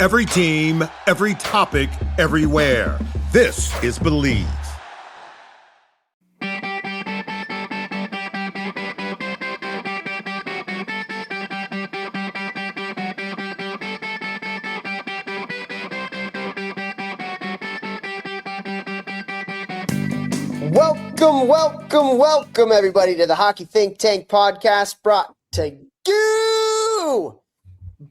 Every team, every topic, everywhere. This is Believe. Welcome, everybody, to the Hockey Think Tank podcast, brought to you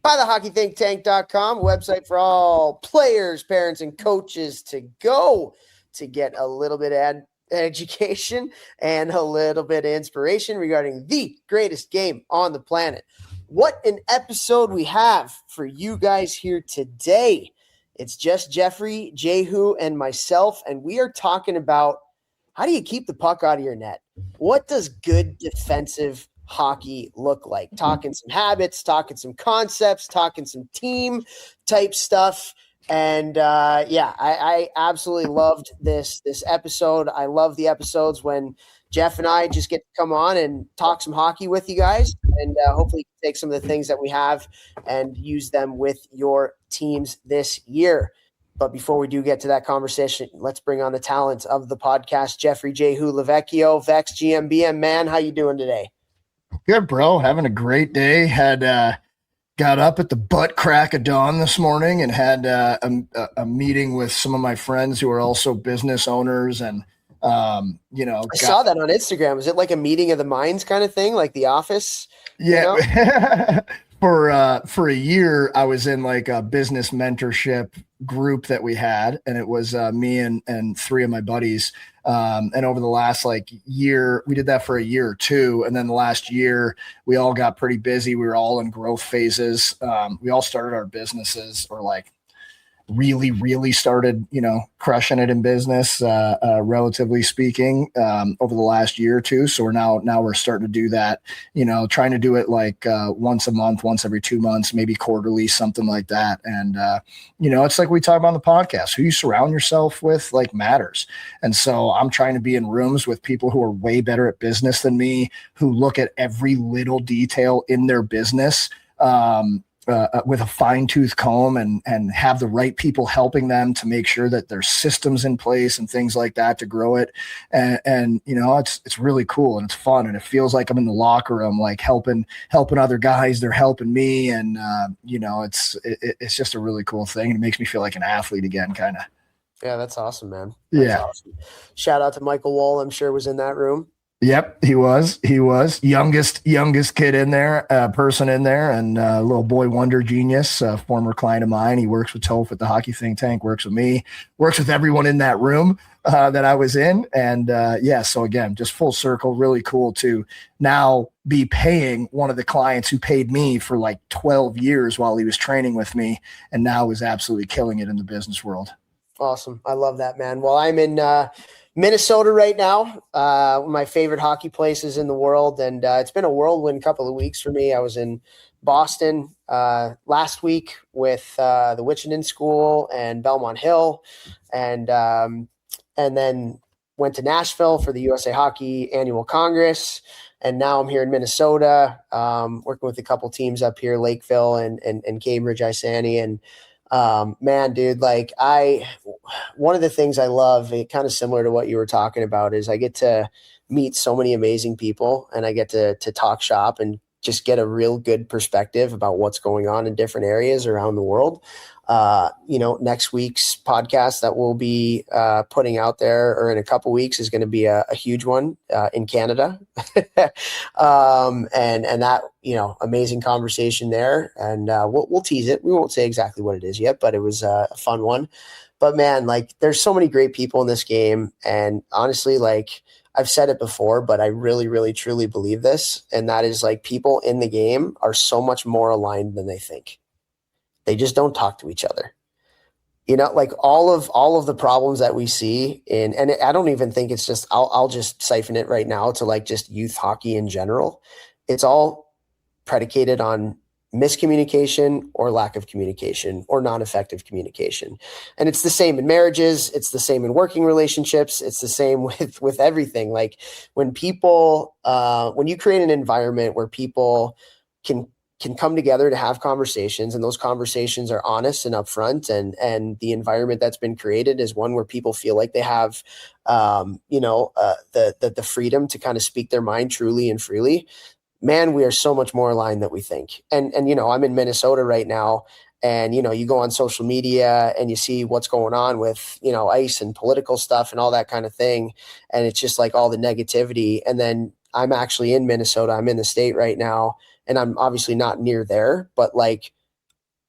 by the hockeythinktank.com, a website for all players, parents, and coaches to go to get a little bit of education and a little bit of inspiration regarding the greatest game on the planet. What an episode we have for you guys here today. It's just Jeffrey, Jehu, and myself, and we are talking about how do you keep the puck out of your net? What does good defensive hockey look like? Talking some habits, talking some concepts, talking some team type stuff. And I absolutely loved this episode. I love the episodes when Jeff and I just get to come on and talk some hockey with you guys, and hopefully take some of the things that we have and use them with your teams this year. But before we do get to that conversation, let's bring on the talent of the podcast, Jeffrey Jehu Lavecchio, Vex GMBM. Man, how you doing today? Good, bro. Having a great day. Got up at the butt crack of dawn this morning and had a meeting with some of my friends who are also business owners. And, I saw that on Instagram. Is it like a meeting of the minds kind of thing, like The Office? Yeah. You know? For a year, I was in like a business mentorship group that we had, and it was me and three of my buddies. And over the last year, we did that for a year or two. And then the last year, we all got pretty busy. We were all in growth phases. We all started our businesses, or really started, crushing it in business, relatively speaking, over the last year or two. So we're starting to do that, trying to do it once a month, once every 2 months, maybe quarterly, something like that. And, it's like we talk about on the podcast, who you surround yourself with matters. And so I'm trying to be in rooms with people who are way better at business than me, who look at every little detail in their business, with a fine-tooth comb, and have the right people helping them to make sure that there's systems in place and things like that to grow it. And it's really cool, and it's fun, and it feels like I'm in the locker room, helping other guys. They're helping me. And, it's just a really cool thing. And it makes me feel like an athlete again, kind of. Yeah, that's awesome, man. That's awesome. Shout out to Michael Wall. I'm sure was in that room. Yep, he was youngest kid in there, person in there, and little boy wonder genius, former client of mine. He works with Topher at the Hockey Think Tank, works with me, works with everyone in that room that I was in. And so again, just full circle, really cool to now be paying one of the clients who paid me for 12 years while he was training with me, and now is absolutely killing it in the business world. Awesome. I love that, man. Well, I'm in Minnesota right now, one of my favorite hockey places in the world. And it's been a whirlwind couple of weeks for me. I was in Boston last week with the Wichita School and Belmont Hill, and then went to Nashville for the USA Hockey Annual Congress. And now I'm here in Minnesota, working with a couple teams up here, Lakeville and Cambridge, Isani. And man, dude, one of the things I love, kind of similar to what you were talking about, is I get to meet so many amazing people, and I get to talk shop and just get a real good perspective about what's going on in different areas around the world. Next week's podcast that we'll be putting out there, or in a couple weeks, is going to be a huge one in Canada. And that, amazing conversation there. And we'll tease it. We won't say exactly what it is yet, but it was a fun one. But man, there's so many great people in this game. And honestly, I've said it before, but I really, really, truly believe this. And that is people in the game are so much more aligned than they think. They just don't talk to each other. All of the problems that we see and I don't even think it's just, I'll just siphon it right now to just youth hockey in general. It's all predicated on miscommunication or lack of communication or non-effective communication. And it's the same in marriages. It's the same in working relationships. It's the same with everything. When people, when you create an environment where people can can come together to have conversations, and those conversations are honest and upfront, and the environment that's been created is one where people feel like they have the freedom to kind of speak their mind truly and freely. Man, we are so much more aligned than we think. And I'm in Minnesota right now, and you go on social media and you see what's going on with ice and political stuff and all that kind of thing, and it's just like all the negativity. And then I'm actually in Minnesota. I'm in the state right now, and I'm obviously not near there, but like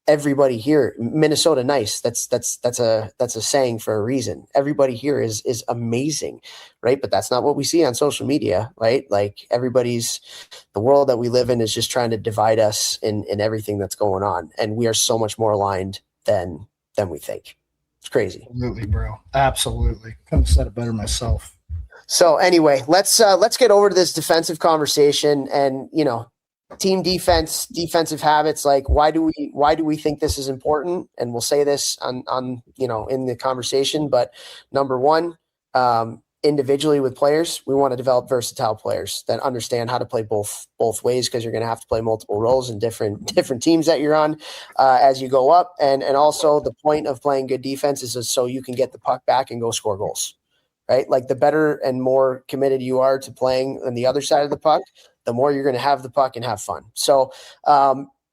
everybody here, Minnesota nice. That's a saying for a reason. Everybody here is amazing, right? But that's not what we see on social media, right? Like the world that we live in is just trying to divide us in everything that's going on, and we are so much more aligned than we think. It's crazy. Absolutely, bro. Absolutely. Couldn't have said it better myself. So anyway, let's get over to this defensive conversation, and team defense, defensive habits. Like, why do we think this is important? And we'll say this on in the conversation. But number one, individually with players, we want to develop versatile players that understand how to play both ways, because you're going to have to play multiple roles in different teams that you're on as you go up. And also the point of playing good defense is so you can get the puck back and go score goals. Right? Like, the better and more committed you are to playing on the other side of the puck, the more you're going to have the puck and have fun. So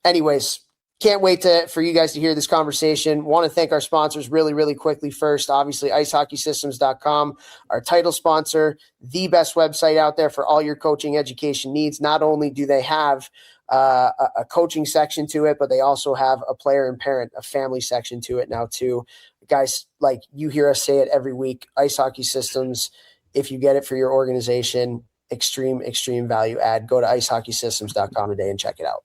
anyways, can't wait for you guys to hear this conversation. Want to thank our sponsors really, really quickly. First, obviously, icehockeysystems.com, our title sponsor, the best website out there for all your coaching education needs. Not only do they have a coaching section to it, but they also have a player and parent, a family section to it now too. Guys, like, you hear us say it every week, Ice Hockey Systems, if you get it for your organization, extreme value add. Go to icehockeysystems.com today and check it out.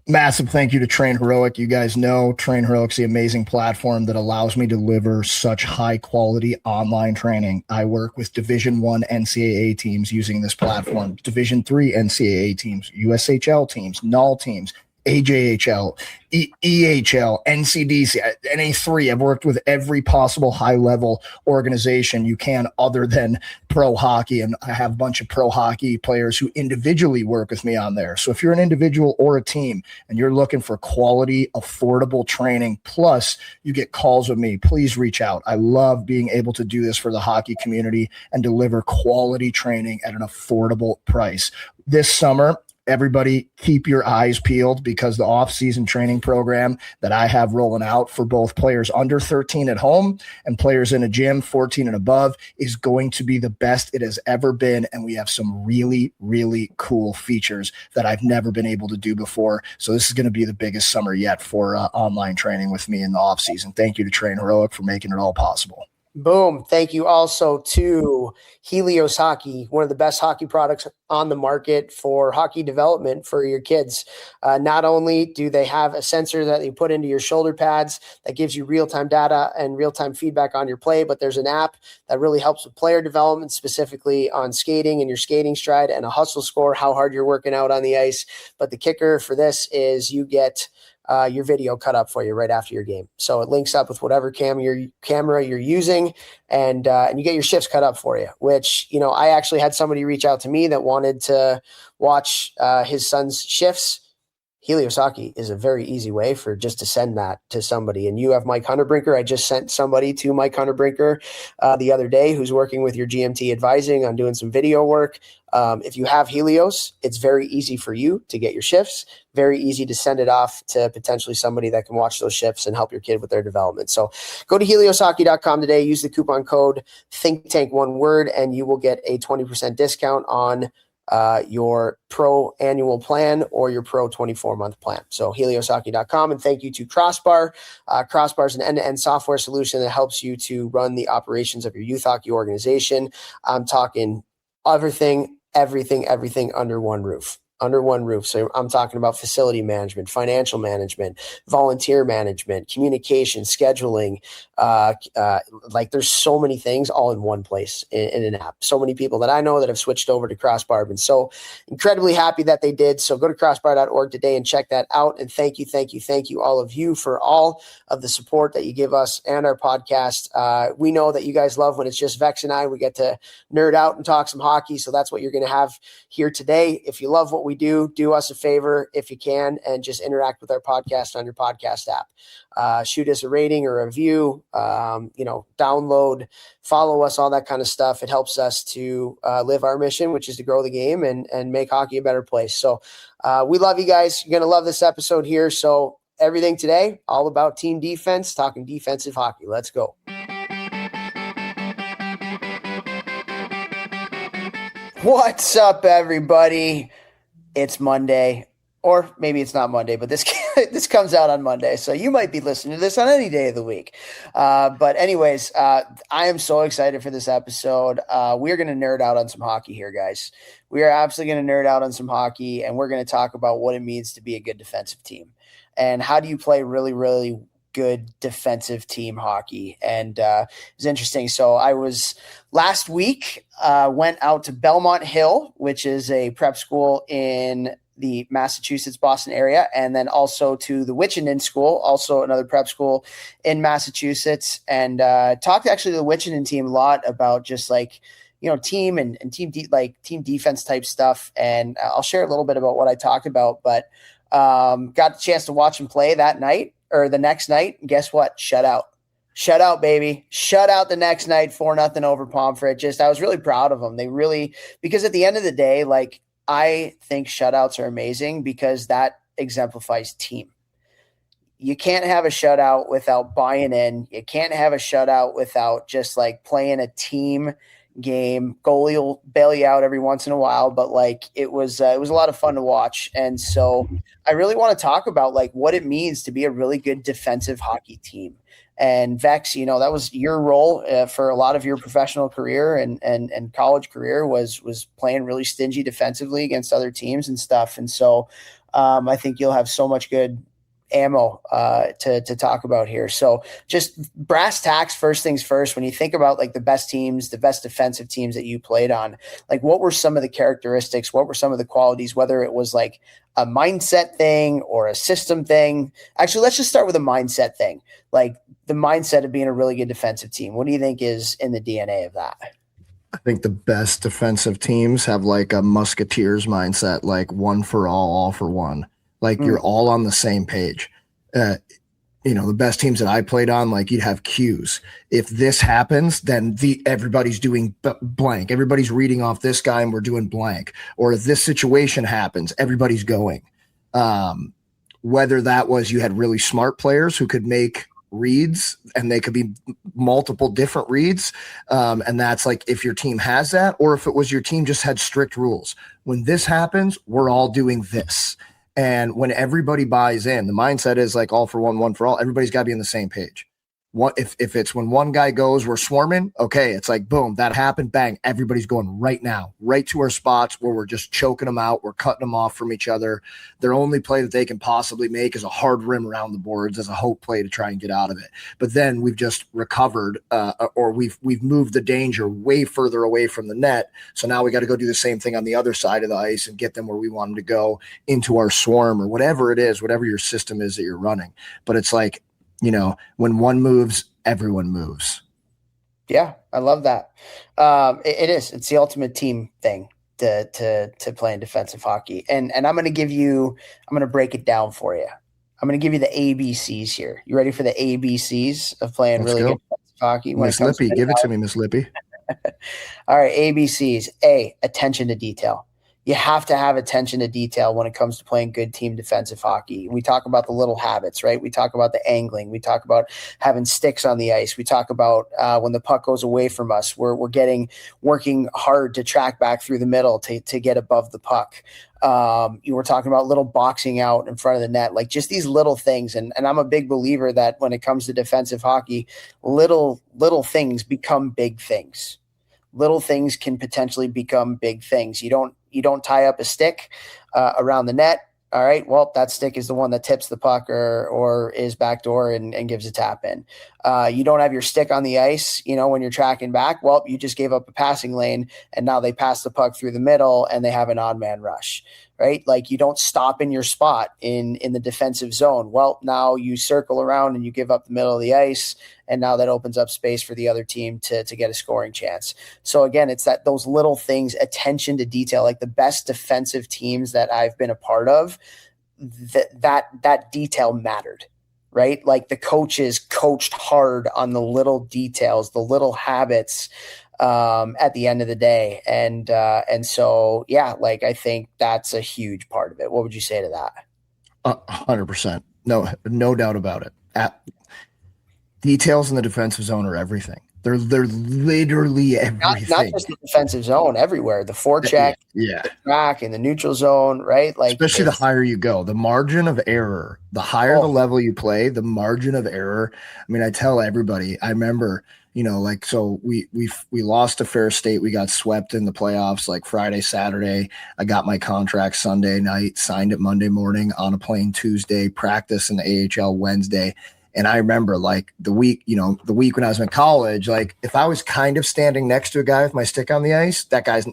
Massive thank you to Train Heroic. You guys know Train Heroic's the amazing platform that allows me to deliver such high quality online training. I work with Division I NCAA teams using this platform, Division III NCAA teams, USHL teams, NAL teams, AJHL, EHL, NCDC, NA3. I've worked with every possible high-level organization you can other than pro hockey, and I have a bunch of pro hockey players who individually work with me on there. So if you're an individual or a team and you're looking for quality, affordable training, plus you get calls with me, please reach out. I love being able to do this for the hockey community and deliver quality training at an affordable price. This summer, everybody keep your eyes peeled, because the off-season training program that I have rolling out for both players under 13 at home and players in a gym 14 and above is going to be the best it has ever been. And we have some really, really cool features that I've never been able to do before. So this is going to be the biggest summer yet for online training with me in the off-season. Thank you to Train Heroic for making it all possible. Boom. Thank you also to Helios Hockey, one of the best hockey products on the market for hockey development for your kids. Not only do they have a sensor that you put into your shoulder pads that gives you real-time data and real-time feedback on your play, but there's an app that really helps with player development, specifically on skating and your skating stride, and a hustle score, how hard you're working out on the ice. But the kicker for this is you get your video cut up for you right after your game. So it links up with whatever camera you're using, and you get your shifts cut up for you, which, I actually had somebody reach out to me that wanted to watch his son's shifts. Helios Hockey is a very easy way for just to send that to somebody. And you have Mike Hunterbrinker. I just sent somebody to Mike Hunterbrinker the other day who's working with your GMT advising on doing some video work. If you have Helios, it's very easy for you to get your shifts, very easy to send it off to potentially somebody that can watch those shifts and help your kid with their development. So go to helioshockey.com today, use the coupon code ThinkTank, one word, and you will get a 20% discount on your pro annual plan or your pro 24-month plan. So helioshockey.com. And thank you to Crossbar. Crossbar is an end-to-end software solution that helps you to run the operations of your youth hockey organization. I'm talking everything under one roof. So I'm talking about facility management, financial management, volunteer management, communication, scheduling. Like, there's so many things all in one place in an app. So many people that I know that have switched over to Crossbar have been so incredibly happy that they did. So go to crossbar.org today and check that out. And thank you all of you for all of the support that you give us and our podcast. We know that you guys love when it's just Vex and I. We get to nerd out and talk some hockey. So that's what you're going to have here today. If you love what we do us a favor if you can, and just interact with our podcast on your podcast app. Shoot us a rating or a review, download, follow us, all that kind of stuff. It helps us to live our mission, which is to grow the game and make hockey a better place. So we love you guys. You're going to love this episode here. So everything today, all about team defense, talking defensive hockey. Let's go. What's up, everybody? It's Monday, or maybe it's not Monday, but this comes out on Monday, so you might be listening to this on any day of the week. But anyways, I am so excited for this episode. We're going to nerd out on some hockey here, guys. We are absolutely going to nerd out on some hockey, and we're going to talk about what it means to be a good defensive team, and how do you play really, really good defensive team hockey. And it's interesting. So I was last week, went out to Belmont Hill, which is a prep school in the Massachusetts, Boston area, and then also to the Wichenden School, also another prep school in Massachusetts, and talked actually to the Wichenden team a lot about just like, team and team defense type stuff. And I'll share a little bit about what I talked about, but got the chance to watch them play that night or the next night. And guess what? Shut out, baby. Shut out the next night, 4-0 over Pomfret. I was really proud of them. Because at the end of the day, like, I think shutouts are amazing because that exemplifies team. You can't have a shutout without buying in. You can't have a shutout without just like playing a team game. Goalie will bail you out every once in a while, but like it was a lot of fun to watch. And so I really want to talk about like what it means to be a really good defensive hockey team. And Vex, that was your role for a lot of your professional career and college career was playing really stingy defensively against other teams and stuff. And so I think you'll have so much good ammo to talk about here. So just brass tacks, first things first, when you think about like the best teams, the best defensive teams that you played on, like what were some of the characteristics? What were some of the qualities, whether it was like a mindset thing or a system thing? Actually, let's just start with a mindset thing, like the mindset of being a really good defensive team. What do you think is in the DNA of that? I think the best defensive teams have like a Musketeers mindset, like one for all for one. Like you're all on the same page. The best teams that I played on, like you'd have cues. If this happens, then everybody's doing blank. Everybody's reading off this guy and we're doing blank. Or if this situation happens, everybody's going. Whether that was you had really smart players who could make reads and they could be multiple different reads. And that's like if your team has that, or if it was your team just had strict rules. When this happens, we're all doing this. And when everybody buys in, the mindset is like all for one for all. Everybody's got to be on the same page. If it's when one guy goes, we're swarming. Okay, it's like boom, that happened. Bang, everybody's going right now, right to our spots where we're just choking them out. We're cutting them off from each other. Their only play that they can possibly make is a hard rim around the boards as a hope play to try and get out of it. But then we've just recovered, or we've moved the danger way further away from the net. So now we got to go do the same thing on the other side of the ice and get them where we want them to go into our swarm or whatever it is, whatever your system is that you're running. But it's like, when one moves, everyone moves. Yeah, I love that. It is. It's the ultimate team thing to playing defensive hockey. And I'm going to break it down for you. I'm going to give you the ABCs here. You ready for the ABCs of playing really good defensive hockey? Miss Lippy, give it to me, Miss Lippy. All right, ABCs. A, attention to detail. You have to have attention to detail when it comes to playing good team defensive hockey. We talk about the little habits, right? We talk about the angling. We talk about having sticks on the ice. We talk about when the puck goes away from us, we're working hard to track back through the middle to get above the puck. You were talking about little boxing out in front of the net, like just these little things. And I'm a big believer that when it comes to defensive hockey, little things become big things. Little things can potentially become big things. You don't tie up a stick around the net. All right, well, that stick is the one that tips the puck or is backdoor and gives a tap in. You don't have your stick on the ice, when you're tracking back. Well, you just gave up a passing lane, and now they pass the puck through the middle, and they have an odd man rush, right? Like, you don't stop in your spot in the defensive zone. Well, now you circle around and you give up the middle of the ice, and now that opens up space for the other team to get a scoring chance. So again, it's those little things, attention to detail. Like, the best defensive teams that I've been a part of, that detail mattered, right? Like, the coaches coached hard on the little details, the little habits at the end of the day. And so, yeah, like, I think that's a huge part of it. What would you say to that? 100%. No doubt about it. Details in the defensive zone are everything. They're literally everything. Not just the defensive zone, everywhere. The forecheck, the track, in the neutral zone, right? Like, especially the higher you go, the margin of error, the higher the level you play, the margin of error. I mean, I tell everybody, I remember, like, so we lost to Fair State. We got swept in the playoffs like Friday, Saturday. I got my contract Sunday night, signed it Monday morning, on a plane Tuesday, practice in the AHL Wednesday. And I remember, like, the week when I was in college, like, if I was kind of standing next to a guy with my stick on the ice,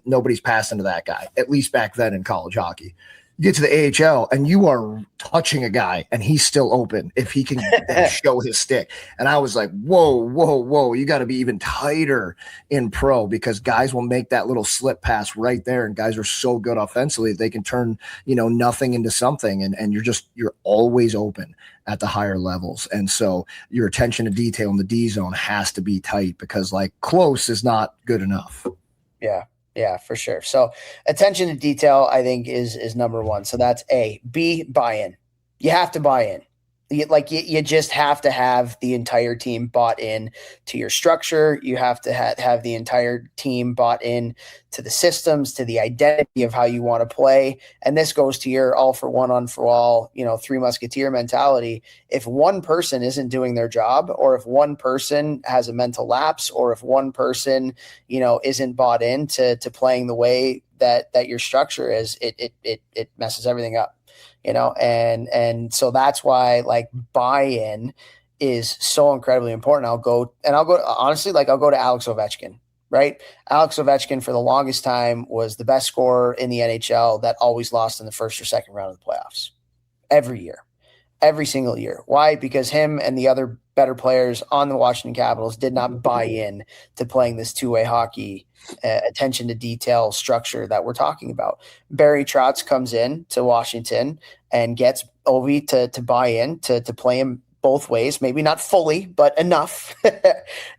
nobody's passing to that guy, at least back then in college hockey. You get to the AHL and you are touching a guy and he's still open if he can show his stick. And I was like, whoa, you got to be even tighter in pro, because guys will make that little slip pass right there. And guys are so good offensively, they can turn, nothing into something. And you're always open at the higher levels. And so your attention to detail in the D zone has to be tight, because, like, close is not good enough. Yeah, for sure. So attention to detail, I think, is number one. So that's A. B, buy-in. You have to buy in. You just have to have the entire team bought in to your structure. You have to have the entire team bought in to the systems, to the identity of how you want to play. And this goes to your all for one, on for all, Three Musketeer mentality. If one person isn't doing their job, or if one person has a mental lapse, or if one person, isn't bought in to playing the way that your structure is, it messes everything up. And so that's why, like, buy-in is so incredibly important. I'll go to Alex Ovechkin, right? Alex Ovechkin, for the longest time, was the best scorer in the NHL that always lost in the first or second round of the playoffs every year, every single year. Why? Because him and the other better players on the Washington Capitals did not buy in to playing this two-way hockey, attention to detail structure that we're talking about. Barry Trotz comes in to Washington and gets Ovi to buy in to play him both ways, maybe not fully, but enough.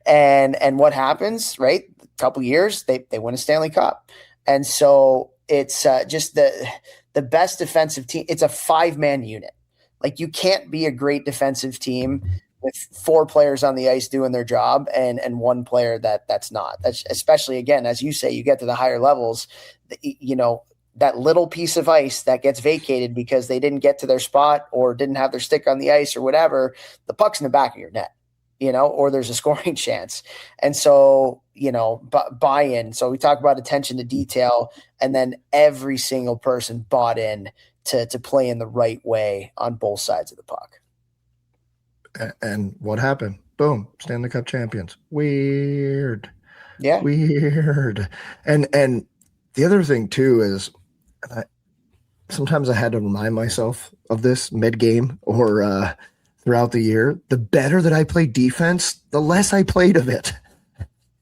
and what happens, right? A couple years, they win a Stanley Cup. And so it's just the best defensive team. It's a 5-man unit. Like, you can't be a great defensive team with 4 players on the ice doing their job and one player that's not. That's, especially, again, as you say, you get to the higher levels, that little piece of ice that gets vacated because they didn't get to their spot or didn't have their stick on the ice or whatever, the puck's in the back of your net, or there's a scoring chance. And so, buy-in. So we talk about attention to detail, and then every single person bought in to play in the right way on both sides of the puck. And what happened? Boom, Stanley Cup champions. Weird. Yeah. Weird. And the other thing too is, sometimes I had to remind myself of this mid-game or throughout the year. The better that I played defense, the less I played of it.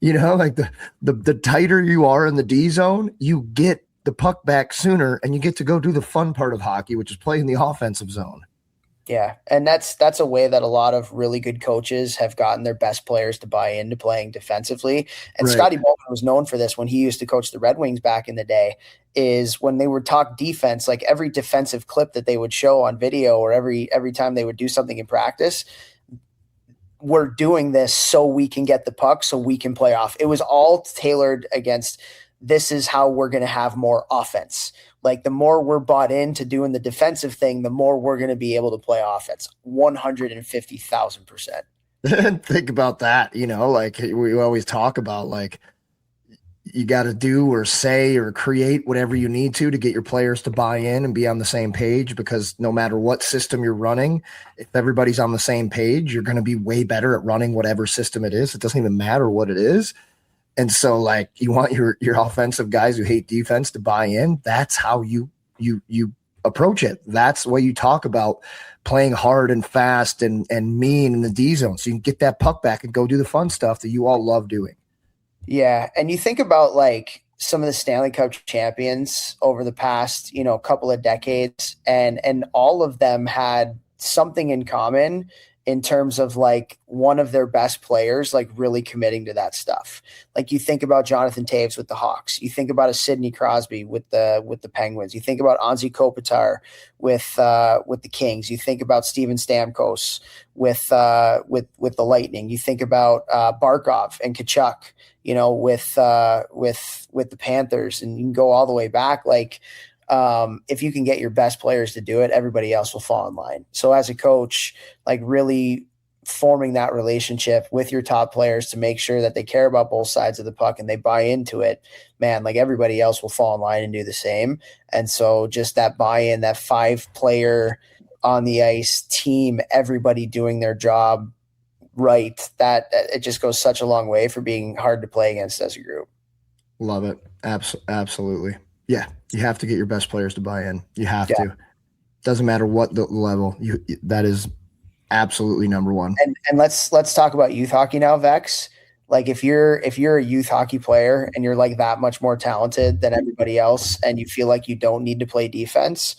Like the tighter you are in the D zone, you get the puck back sooner, and you get to go do the fun part of hockey, which is play in the offensive zone. Yeah, and that's a way that a lot of really good coaches have gotten their best players to buy into playing defensively. And right. Scotty Bowman was known for this when he used to coach the Red Wings back in the day, is when they would talk defense, like every defensive clip that they would show on video, or every time they would do something in practice, we're doing this so we can get the puck, so we can play off. It was all tailored against, this is how we're going to have more offense. Like, the more we're bought into doing the defensive thing, the more we're going to be able to play offense. 150,000%. Think about that. Like, we always talk about, like, you got to do or say or create whatever you need to get your players to buy in and be on the same page, because no matter what system you're running, if everybody's on the same page, you're going to be way better at running whatever system it is. It doesn't even matter what it is. And so, like, you want your offensive guys who hate defense to buy in. That's how you you approach it. That's the way you talk about playing hard and fast and mean in the D zone, so you can get that puck back and go do the fun stuff that you all love doing. Yeah, and you think about like some of the Stanley Cup champions over the past, couple of decades, and all of them had something in common in terms of like one of their best players like really committing to that stuff. Like you think about Jonathan Toews with the Hawks, you think about a Sidney Crosby with the Penguins, you think about Anze Kopitar with the Kings, you think about Steven Stamkos with the Lightning, you think about Barkov and Kachuk, with the Panthers, and you can go all the way back. Like, if you can get your best players to do it, everybody else will fall in line. So as a coach, like really forming that relationship with your top players to make sure that they care about both sides of the puck and they buy into it, man, like everybody else will fall in line and do the same. And so just that buy-in, that 5-player on the ice team, everybody doing their job right, that it just goes such a long way for being hard to play against as a group. Love it. Absolutely. Yeah, you have to get your best players to buy in. You have to. Doesn't matter what the level. That is absolutely number one. And let's talk about youth hockey now, Vex. Like if you're a youth hockey player and you're like that much more talented than everybody else and you feel like you don't need to play defense,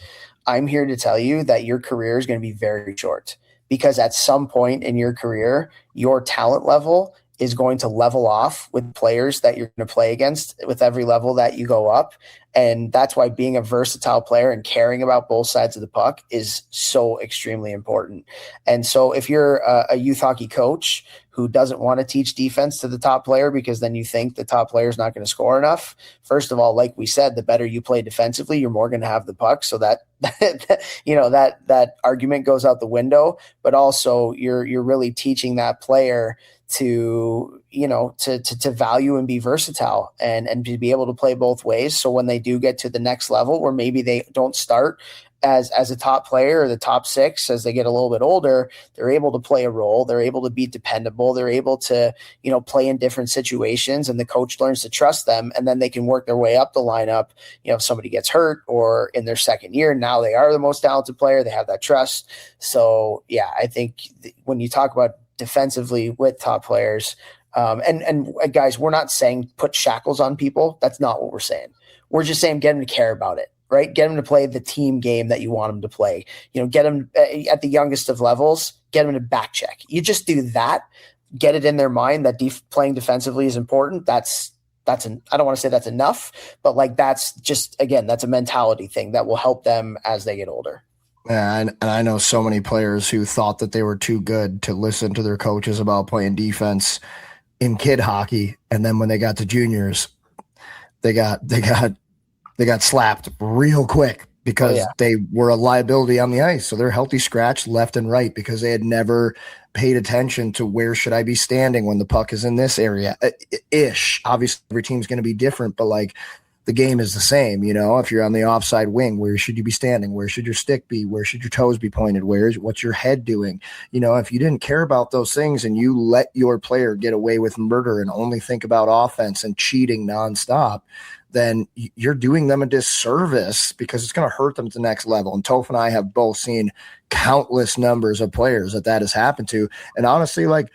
I'm here to tell you that your career is going to be very short, because at some point in your career, your talent level is going to level off with players that you're going to play against with every level that you go up. And that's why being a versatile player and caring about both sides of the puck is so extremely important. And so if you're a youth hockey coach who doesn't want to teach defense to the top player because then you think the top player is not going to score enough, first of all, like we said, the better you play defensively, you're more going to have the puck. So that that argument goes out the window. But also you're really teaching that player to value and be versatile and to be able to play both ways. So when they do get to the next level where maybe they don't start as a top player or the top 6, as they get a little bit older, they're able to play a role. They're able to be dependable. They're able to, play in different situations, and the coach learns to trust them, and then they can work their way up the lineup. If somebody gets hurt or in their second year, now they are the most talented player. They have that trust. So yeah, I think when you talk about defensively with top players, and guys, we're not saying put shackles on people. That's not what we're saying. We're just saying get them to care about it, right? Get them to play the team game that you want them to play. Get them at the youngest of levels, get them to back check. You just do that, get it in their mind that playing defensively is important. I don't want to say that's enough, but like that's just, again, that's a mentality thing that will help them as they get older. Yeah, and I know so many players who thought that they were too good to listen to their coaches about playing defense in kid hockey, and then when they got to juniors, they got slapped real quick because they were a liability on the ice. So they're healthy scratch left and right because they had never paid attention to where should I be standing when the puck is in this area ish. Obviously, every team's going to be different, but like the game is the same. If you're on the offside wing, where should you be standing? Where should your stick be? Where should your toes be pointed? What's your head doing? If you didn't care about those things and you let your player get away with murder and only think about offense and cheating nonstop, then you're doing them a disservice because it's going to hurt them to the next level. And Toph and I have both seen countless numbers of players that has happened to. And honestly, like,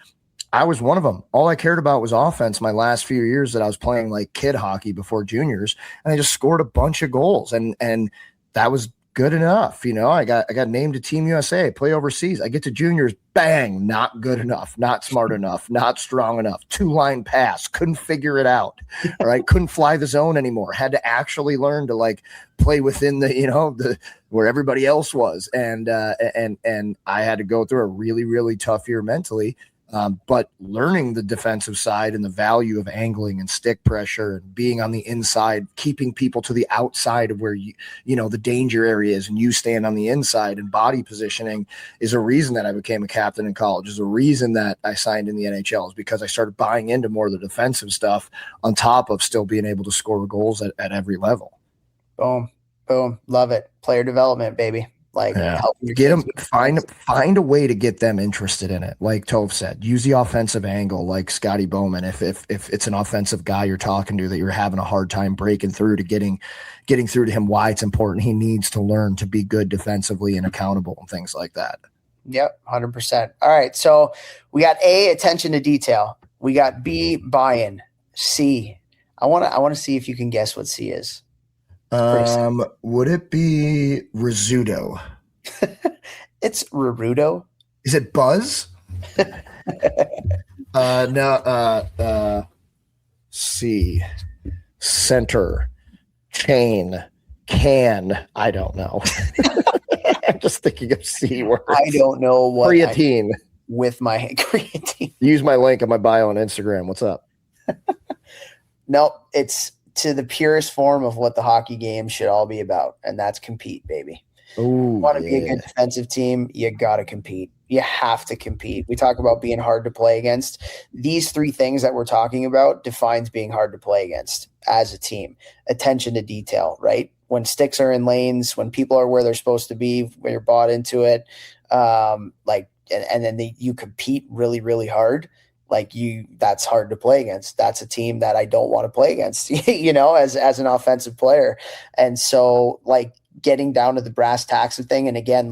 I was one of them. All I cared about was offense my last few years that I was playing like kid hockey before juniors, and I just scored a bunch of goals, and that was good enough. I got named to Team USA, play overseas. I get to juniors, bang, not good enough, not smart enough, not strong enough, 2-line pass, couldn't figure it out. All right, couldn't fly the zone anymore. Had to actually learn to like play within the where everybody else was, and I had to go through a really, really tough year mentally. But learning the defensive side and the value of angling and stick pressure and being on the inside, keeping people to the outside of where the danger area is, and you stand on the inside, and body positioning is a reason that I became a captain in college, is a reason that I signed in the NHL, is because I started buying into more of the defensive stuff on top of still being able to score goals at every level. Boom. Love it. Player development, baby. like helping your get kids them, find a way to get them interested in it. Like Toph said, use the offensive angle, like Scotty Bowman. If it's an offensive guy you're talking to that you're having a hard time breaking through to getting through to him, why it's important. He needs to learn to be good defensively and accountable and things like that. Yep, 100%. All right, so we got A, attention to detail. We got B, buy-in. C, I want to see if you can guess what C is. Would it be risotto? It's Naruto. Is it Buzz? No. C, center, chain, can. I don't know. I'm just thinking of C words. I don't know what creatine. With my creatine. Use my link on my bio on Instagram. What's up? Nope, it's to the purest form of what the hockey game should all be about, and that's compete, baby. Ooh, you want to be a good defensive team, you got to compete. You have to compete. We talk about being hard to play against. These three things that we're talking about defines being hard to play against as a team. Attention to detail, right? When sticks are in lanes, when people are where they're supposed to be, when you're bought into it, and then you compete really, really hard. That's hard to play against. That's a team that I don't want to play against, as an offensive player. And so getting down to the brass tacks of thing. And again,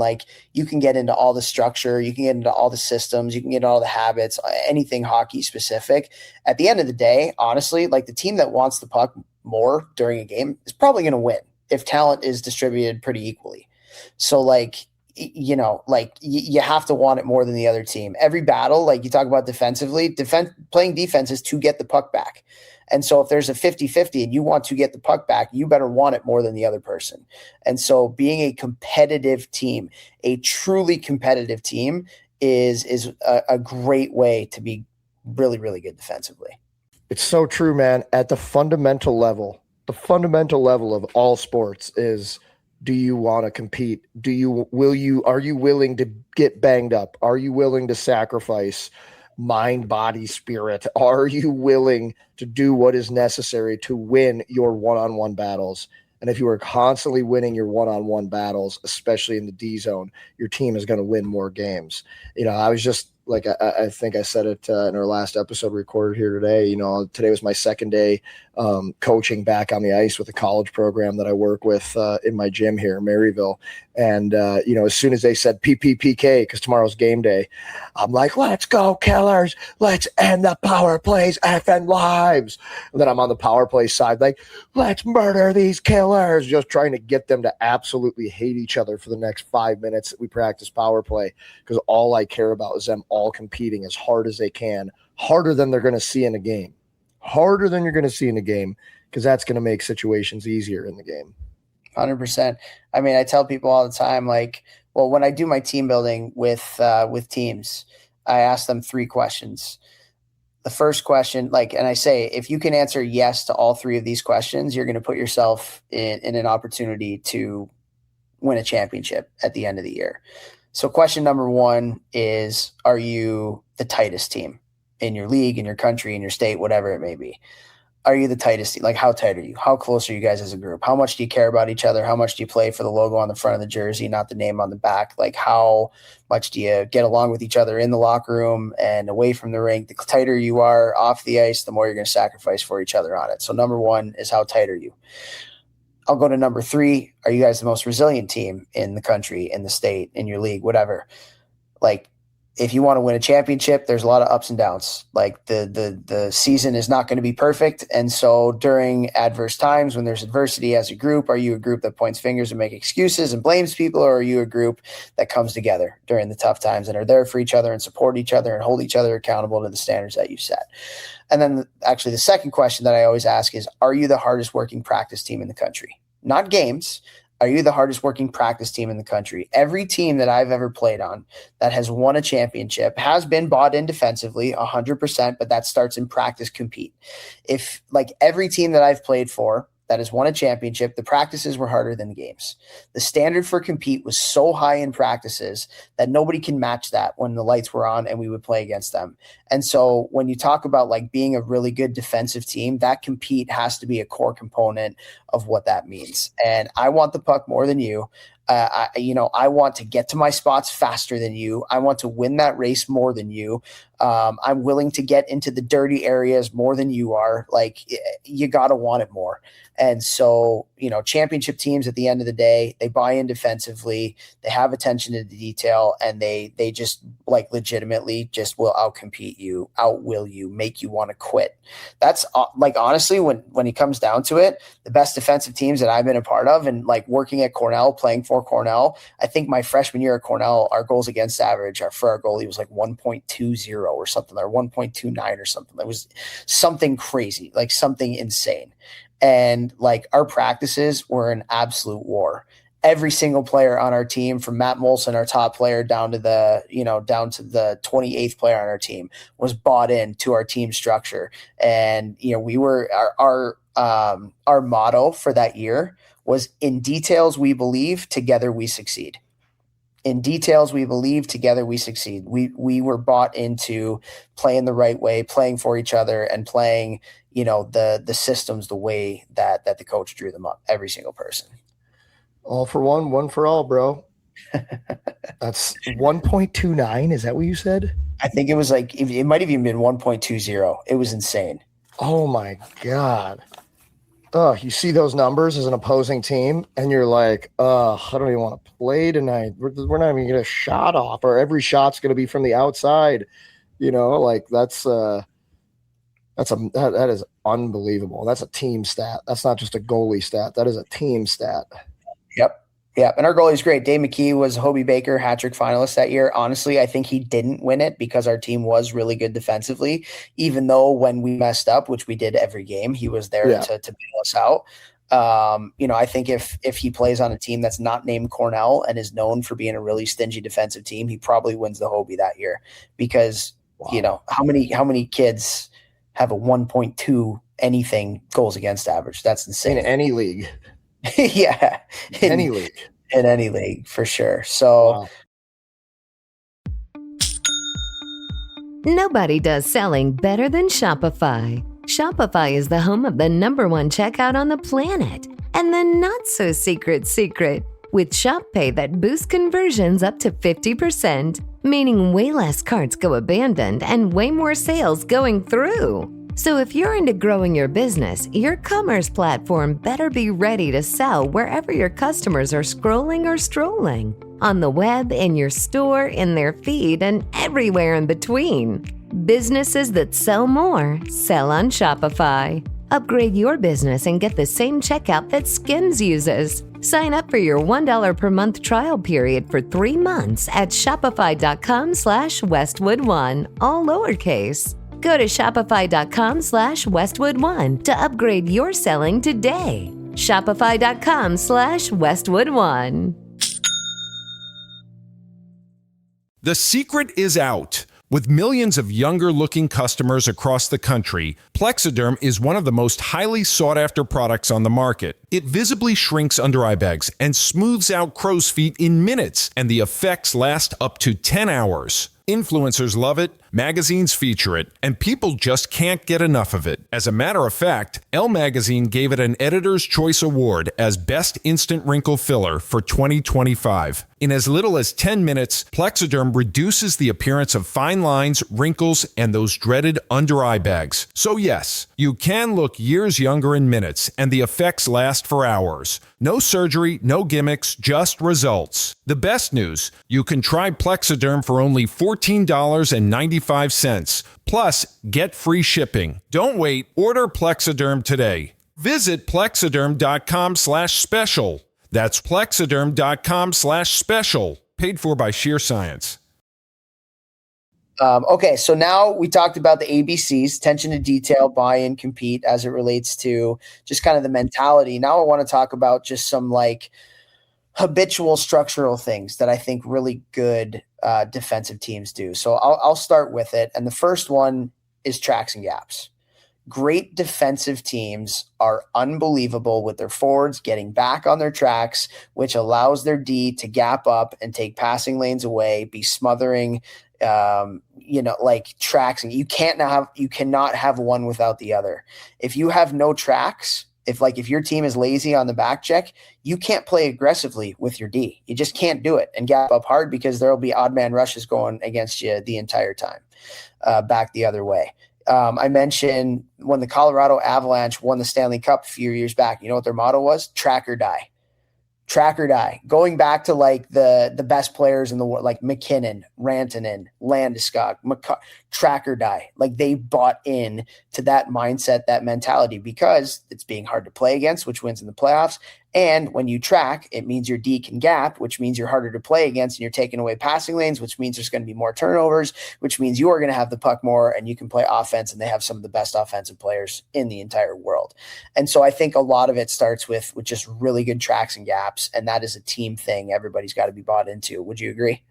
you can get into all the structure, you can get into all the systems, you can get into all the habits, anything hockey specific. At the end of the day, honestly, the team that wants the puck more during a game is probably going to win if talent is distributed pretty equally. So you have to want it more than the other team. Every battle, you talk about defensively, playing defense is to get the puck back. And so if there's a 50-50 and you want to get the puck back, you better want it more than the other person. And so being a competitive team, a truly competitive team is a great way to be really, really good defensively. It's so true, man. At the fundamental level of all sports is, do you want to compete? Are you willing to get banged up? Are you willing to sacrifice mind, body, spirit? Are you willing to do what is necessary to win your one-on-one battles? And if you are constantly winning your one-on-one battles, especially in the D zone, your team is going to win more games. I was just I think I said it in our last episode recorded here today. Today was my second day coaching back on the ice with a college program that I work with in my gym here in Maryville. And, as soon as they said PPPK, because tomorrow's game day, I'm like, let's go, killers. Let's end the power plays effing lives. And then I'm on the power play side, let's murder these killers, just trying to get them to absolutely hate each other for the next 5 minutes that we practice power play, because all I care about is them all competing as hard as they can, harder than they're going to see in a game. Harder than you're going to see in a game, because that's going to make situations easier in the game. 100%. I mean, I tell people all the time, when I do my team building with teams, I ask them 3 questions. The first question, and I say, if you can answer yes to all 3 of these questions, you're going to put yourself in an opportunity to win a championship at the end of the year. So question number 1 is, are you the tightest team in your league, in your country, in your state, whatever it may be? Are you the tightest team? How tight are you? How close are you guys as a group? How much do you care about each other? How much do you play for the logo on the front of the jersey, not the name on the back? How much do you get along with each other in the locker room and away from the rink? The tighter you are off the ice, the more you're going to sacrifice for each other on it. So number 1 is, how tight are you? I'll go to number 3. Are you guys the most resilient team in the country, in the state, in your league, whatever? If you want to win a championship, there's a lot of ups and downs. The season is not going to be perfect. And so during adverse times, when there's adversity as a group, are you a group that points fingers and make excuses and blames people? Or are you a group that comes together during the tough times and are there for each other and support each other and hold each other accountable to the standards that you've set? And then actually the second question that I always ask is, are you the hardest working practice team in the country? Not games. Are you the hardest working practice team in the country? Every team that I've ever played on that has won a championship has been bought in defensively 100%, but that starts in practice compete. If every team that I've played for that has won a championship, the practices were harder than the games. The standard for compete was so high in practices that nobody can match that when the lights were on and we would play against them. And so when you talk about being a really good defensive team, that compete has to be a core component of what that means. And I want the puck more than you. I want to get to my spots faster than you. I want to win that race more than you. I'm willing to get into the dirty areas more than you are. Like, you got to want it more. And so, championship teams at the end of the day, they buy in defensively, they have attention to the detail, and they just like legitimately just will outcompete you, outwill you, make you want to quit. That's like, honestly, when it comes down to it, the best defensive teams that I've been a part of, and like working at Cornell, playing for Cornell, I think my freshman year at Cornell, our goals against average for our goalie was like 1.20 or something, or 1.29 or something. It was something crazy, like something insane. And like, our practices were an absolute war. Every single player on our team, from Matt Molson, our top player, down to the 28th player on our team, was bought into our team structure. And we were our motto for that year was, in details we believe, together we succeed. In details we believe, together we succeed. We were bought into playing the right way, playing for each other, and playing the systems the way that the coach drew them up. Every single person. All for one for all, bro. That's 1.29. Is that what you said? I think it was like, it might have even been 1.20. It was insane. Oh my God. Oh, you see those numbers as an opposing team, and you're like, I don't even want to play tonight. We're not even going to get a shot off, or every shot's going to be from the outside. Like that is unbelievable. That's a team stat. That's not just a goalie stat. That is a team stat. Yep. Yeah, and our goalie's great. Dave McKee was Hobie Baker hat-trick finalist that year. Honestly, I think he didn't win it because our team was really good defensively, even though when we messed up, which we did every game, he was there to bail us out. I think if he plays on a team that's not named Cornell and is known for being a really stingy defensive team, he probably wins the Hobie that year because, how many kids have a 1.2 anything goals against average? That's insane. In any league. Yeah. In any league. In any league, for sure. So Nobody does selling better than Shopify. Shopify is the home of the #1 checkout on the planet. And the not-so-secret secret, with Shop Pay that boosts conversions up to 50%, meaning way less carts go abandoned and way more sales going through. So if you're into growing your business, your commerce platform better be ready to sell wherever your customers are scrolling or strolling. On the web, in your store, in their feed, and everywhere in between. Businesses that sell more, sell on Shopify. Upgrade your business and get the same checkout that Skims uses. Sign up for your $1 per month trial period for 3 months at shopify.com/Westwood1, all lowercase. Go to shopify.com/Westwood1 to upgrade your selling today. Shopify.com/Westwood1. The secret is out. With millions of younger-looking customers across the country, Plexiderm is one of the most highly sought-after products on the market. It visibly shrinks under-eye bags and smooths out crow's feet in minutes, and the effects last up to 10 hours. Influencers love it, magazines feature it, and people just can't get enough of it. As a matter of fact, Elle Magazine gave it an Editor's Choice Award as Best Instant Wrinkle Filler for 2025. In as little as 10 minutes, Plexiderm reduces the appearance of fine lines, wrinkles, and those dreaded under-eye bags. So yes, you can look years younger in minutes, and the effects last for hours. No surgery, no gimmicks, just results. The best news, you can try Plexiderm for only $14.95. Plus, get free shipping. Don't wait. Order Plexiderm today. Visit plexiderm.com/special. That's plexiderm.com/special. Paid for by Sheer Science. Okay, so now we talked about the ABCs, attention to detail, buy-in, compete, as it relates to just kind of the mentality. Now I want to talk about just some like habitual structural things that I think really good defensive teams do. So I'll start with it. And the first one is tracks and gaps. Great defensive teams are unbelievable with their forwards getting back on their tracks, which allows their D to gap up and take passing lanes away, be smothering, like tracks. And you cannot have one without the other. If you have no tracks, If your team is lazy on the back check, you can't play aggressively with your D. You just can't do it and gap up hard because there'll be odd man rushes going against you the entire time, back the other way. I mentioned when the Colorado Avalanche won the Stanley Cup a few years back, you know what their motto was? Track or die. Track or die. Going back to like the best players in the world, like McKinnon, Rantanen, Landeskog, track or die. Like they bought in to that mindset, that mentality, because it's being hard to play against, which wins in the playoffs. And when you track, it means your D can gap, which means you're harder to play against, and you're taking away passing lanes, which means there's going to be more turnovers, which means you are going to have the puck more and you can play offense, and they have some of the best offensive players in the entire world. And so I think a lot of it starts with just really good tracks and gaps, and that is a team thing everybody's got to be bought into. Would you agree?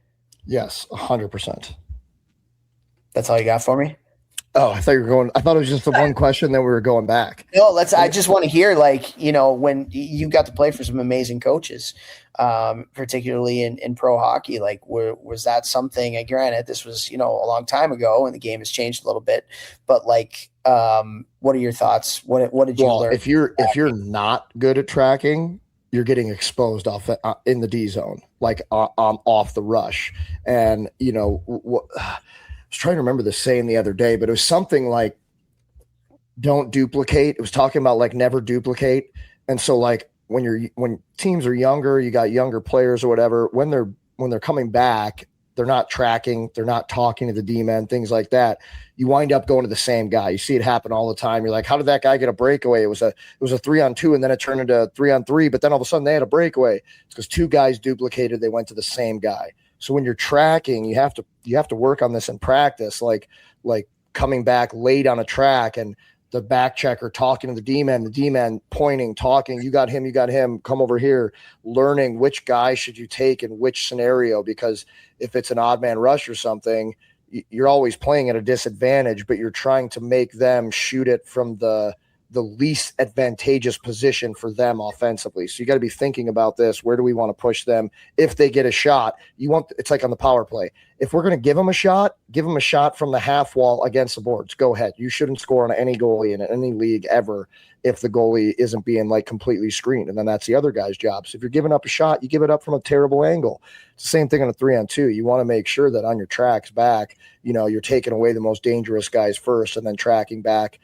Yes, 100%. That's all you got for me? Oh, I thought it was just the one question, then we were going back. No, I just want to hear, when you got to play for some amazing coaches, particularly in pro hockey, was that something, and granted, this was, a long time ago and the game has changed a little bit, but what are your thoughts? What did you learn? If you're not good at tracking, you're getting exposed off in the D zone, off the rush. And, I was trying to remember the saying the other day, but it was something like, don't duplicate. It was talking about never duplicate. And so when teams are younger, you got younger players or whatever, when they're coming back, they're not tracking, they're not talking to the D-men, things like that. You wind up going to the same guy. You see it happen all the time. You're like, how did that guy get a breakaway? It was a 3-on-2, and then it turned into a 3-on-3, but then all of a sudden they had a breakaway. It's because two guys duplicated, they went to the same guy. So when you're tracking, you have to work on this in practice, like coming back late on a track and the back checker talking to the D-man pointing, talking, you got him, come over here, learning which guy should you take in which scenario, because if it's an odd man rush or something, you're always playing at a disadvantage, but you're trying to make them shoot it from the least advantageous position for them offensively. So you got to be thinking about this. Where do we want to push them? If they get a shot, it's like on the power play. If we're going to give them a shot from the half wall against the boards. Go ahead. You shouldn't score on any goalie in any league ever if the goalie isn't being completely screened. And then that's the other guy's job. So if you're giving up a shot, you give it up from a terrible angle. It's the same thing on a 3-on-2. You want to make sure that on your tracks back, you're taking away the most dangerous guys first and then tracking back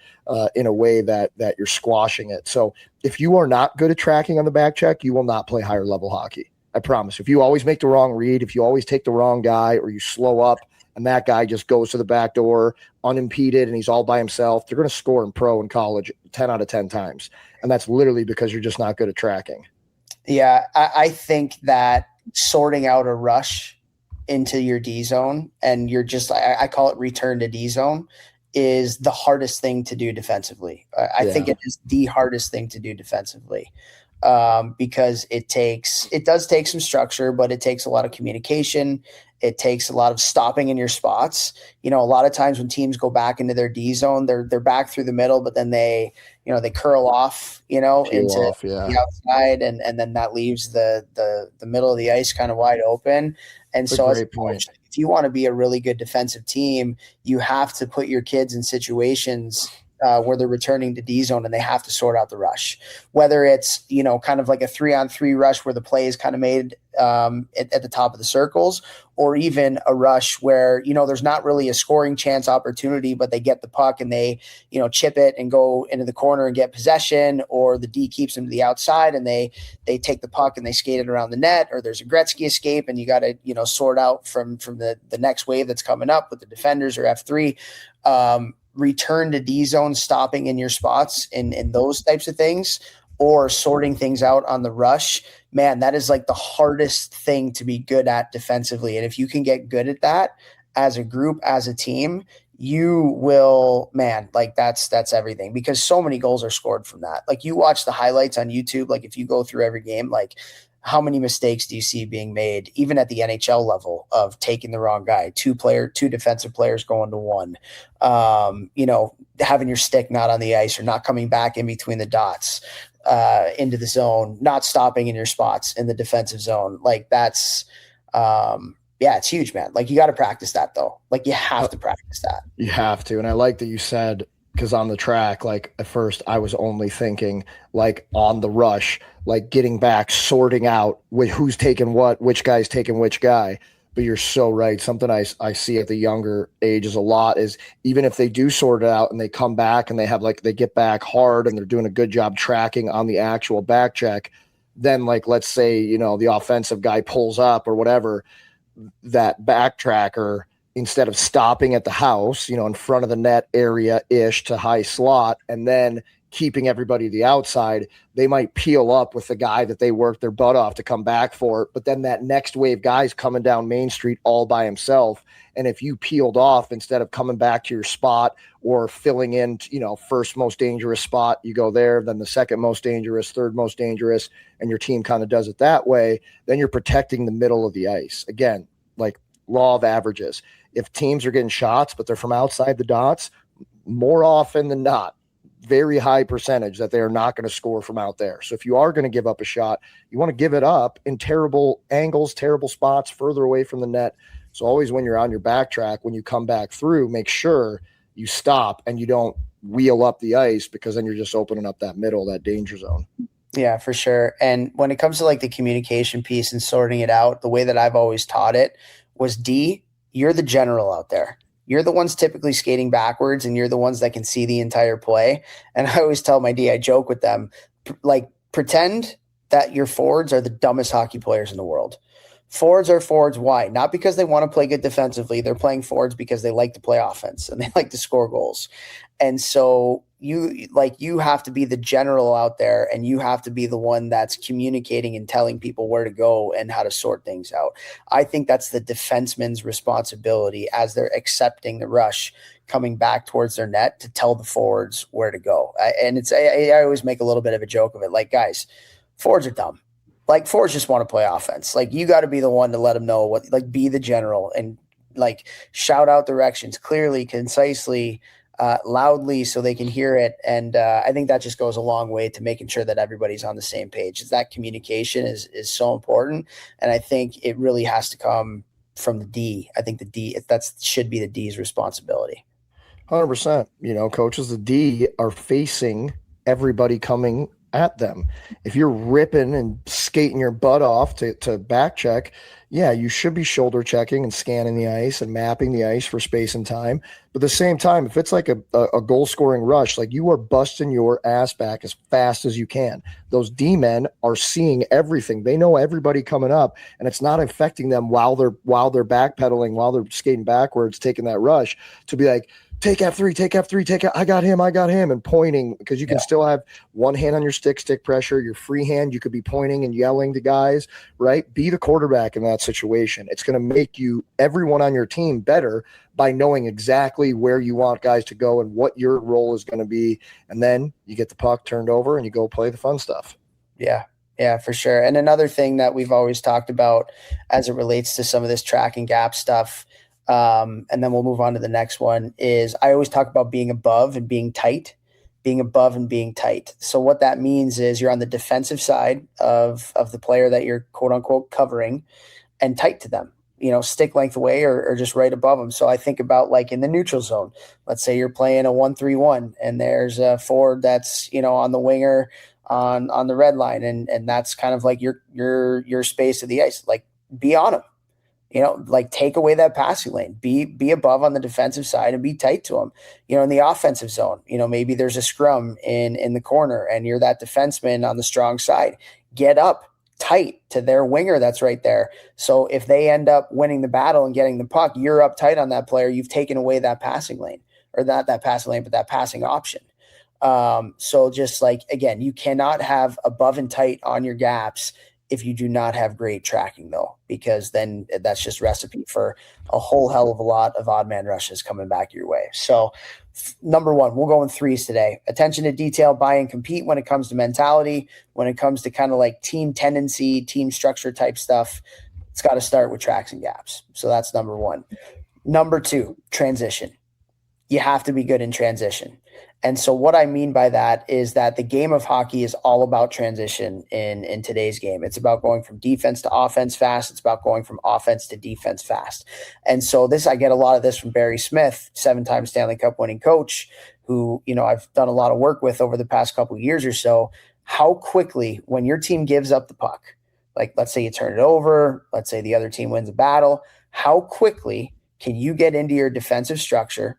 in a way that you're squashing it. So if you are not good at tracking on the back check, you will not play higher level hockey. I promise. If you always make the wrong read, if you always take the wrong guy, or you slow up and that guy just goes to the back door unimpeded and he's all by himself, they're going to score in pro and college 10 out of 10 times. And that's literally because you're just not good at tracking. Yeah, I think that sorting out a rush into your D zone, and you're just, I call it return to D zone, is the hardest thing to do defensively. I think it is the hardest thing to do defensively. Because it does take some structure, but it takes a lot of communication. It takes a lot of stopping in your spots. A lot of times when teams go back into their D zone, they're back through the middle, but then they curl off, into the outside, and then that leaves the middle of the ice kind of wide open. And so as a coach, if you want to be a really good defensive team, you have to put your kids in situations where they're returning to D zone and they have to sort out the rush, whether it's, kind of like a 3-on-3 rush where the play is kind of made at the top of the circles, or even a rush where, there's not really a scoring chance opportunity, but they get the puck and they, chip it and go into the corner and get possession, or the D keeps them to the outside and they take the puck and they skate it around the net, or there's a Gretzky escape and you got to, sort out from the next wave that's coming up with the defenders or F3. Return to D zone, stopping in your spots in those types of things, or sorting things out on the rush. Man, that is the hardest thing to be good at defensively. And if you can get good at that as a group, as a team, you will, that's everything, because so many goals are scored from that. You watch the highlights on YouTube, if you go through every game, how many mistakes do you see being made, even at the NHL level, of taking the wrong guy, two defensive players going to one, having your stick not on the ice or not coming back in between the dots into the zone, not stopping in your spots in the defensive zone. That's it's huge, man. You got to practice that though. You have to practice that. You have to. And I like that you said because on the track, like at first I was only thinking like on the rush, like getting back, sorting out who's taking what, which guy's taking which guy. But you're so right. Something I see at the younger ages a lot is even if they do sort it out and they come back and they have like, they get back hard and they're doing a good job tracking on the actual back check, then like, let's say, you know, the offensive guy pulls up or whatever, that backtracker, instead of stopping at the house, you know, in front of the net area ish to high slot, and then keeping everybody to the outside, they might peel up with the guy that they worked their butt off to come back for. But then that next wave guy's coming down Main Street all by himself. And if you peeled off instead of coming back to your spot or filling in, you know, first most dangerous spot, you go there, then the second most dangerous, third most dangerous, and your team kind of does it that way, then you're protecting the middle of the ice. Again, like law of averages. If teams are getting shots, but they're from outside the dots, more often than not, very high percentage that they are not going to score from out there. So if you are going to give up a shot, you want to give it up in terrible angles, terrible spots, further away from the net. So always when you're on your backtrack, when you come back through, make sure you stop and you don't wheel up the ice, because then you're just opening up that middle, that danger zone. Yeah, for sure. And when it comes to like the communication piece and sorting it out, the way that I've always taught it was you're the general out there. You're the ones typically skating backwards, and you're the ones that can see the entire play. And I always tell my D, I joke with them, like, pretend that your forwards are the dumbest hockey players in the world. Forwards are forwards. Why? Not because they want to play good defensively. They're playing forwards because they like to play offense and they like to score goals. And so you have to be the general out there, and you have to be the one that's communicating and telling people where to go and how to sort things out. I think that's the defenseman's responsibility as they're accepting the rush coming back towards their net to tell the forwards where to go. I always make a little bit of a joke of it. Like, guys, forwards are dumb. Like, forwards just want to play offense. Like, you got to be the one to let them know what, like, be the general and like shout out directions clearly, concisely, loudly, so they can hear it. And I think that just goes a long way to making sure that everybody's on the same page. That communication is so important. And I think it really has to come from the D. I think that should be the D's responsibility. 100%. You know, coaches, the D are facing everybody coming at them. If you're ripping and skating your butt off to back check, yeah, you should be shoulder checking and scanning the ice and mapping the ice for space and time. But at the same time, if it's like a goal scoring rush, like, you are busting your ass back as fast as you can. Those D-men are seeing everything. They know everybody coming up, and it's not affecting them while they're backpedaling, while they're skating backwards, taking that rush, to be like, take F3, I got him, and pointing, because you can still have one hand on your stick pressure, your free hand, you could be pointing and yelling to guys, right? Be the quarterback in that situation. It's going to make everyone on your team better by knowing exactly where you want guys to go and what your role is going to be. And then you get the puck turned over and you go play the fun stuff. Yeah, for sure. And another thing that we've always talked about as it relates to some of this track and gap stuff, and then we'll move on to the next one, is I always talk about being above and being tight. So what that means is you're on the defensive side of the player that you're quote unquote covering, and tight to them, you know, stick length away or just right above them. So I think about, like, in the neutral zone, let's say you're playing a 1-3-1 and there's a forward that's, you know, on the winger on the red line. And that's kind of like your space of the ice, like, be on them. You know, like, take away that passing lane, be above on the defensive side and be tight to them. You know, in the offensive zone, you know, maybe there's a scrum in the corner and you're that defenseman on the strong side. Get up tight to their winger that's right there. So if they end up winning the battle and getting the puck, you're up tight on that player. You've taken away that passing lane, or not that passing lane, but that passing option. So just like, again, you cannot have above and tight on your gaps if you do not have great tracking, though, because then that's just recipe for a whole hell of a lot of odd man rushes coming back your way. So number one, we'll go in threes today. Attention to detail, buy and compete when it comes to mentality, when it comes to kind of like team tendency, team structure type stuff. It's got to start with tracks and gaps. So that's number one. Number two, transition. you have to be good in transition. And so what I mean by that is that the game of hockey is all about transition in today's game. It's about going from defense to offense fast. It's about going from offense to defense fast. And so I get a lot of this from Barry Smith, 7-time Stanley Cup winning coach, who, I've done a lot of work with over the past couple of years or so. How quickly, when your team gives up the puck, like let's say you turn it over, let's say the other team wins a battle, how quickly can you get into your defensive structure?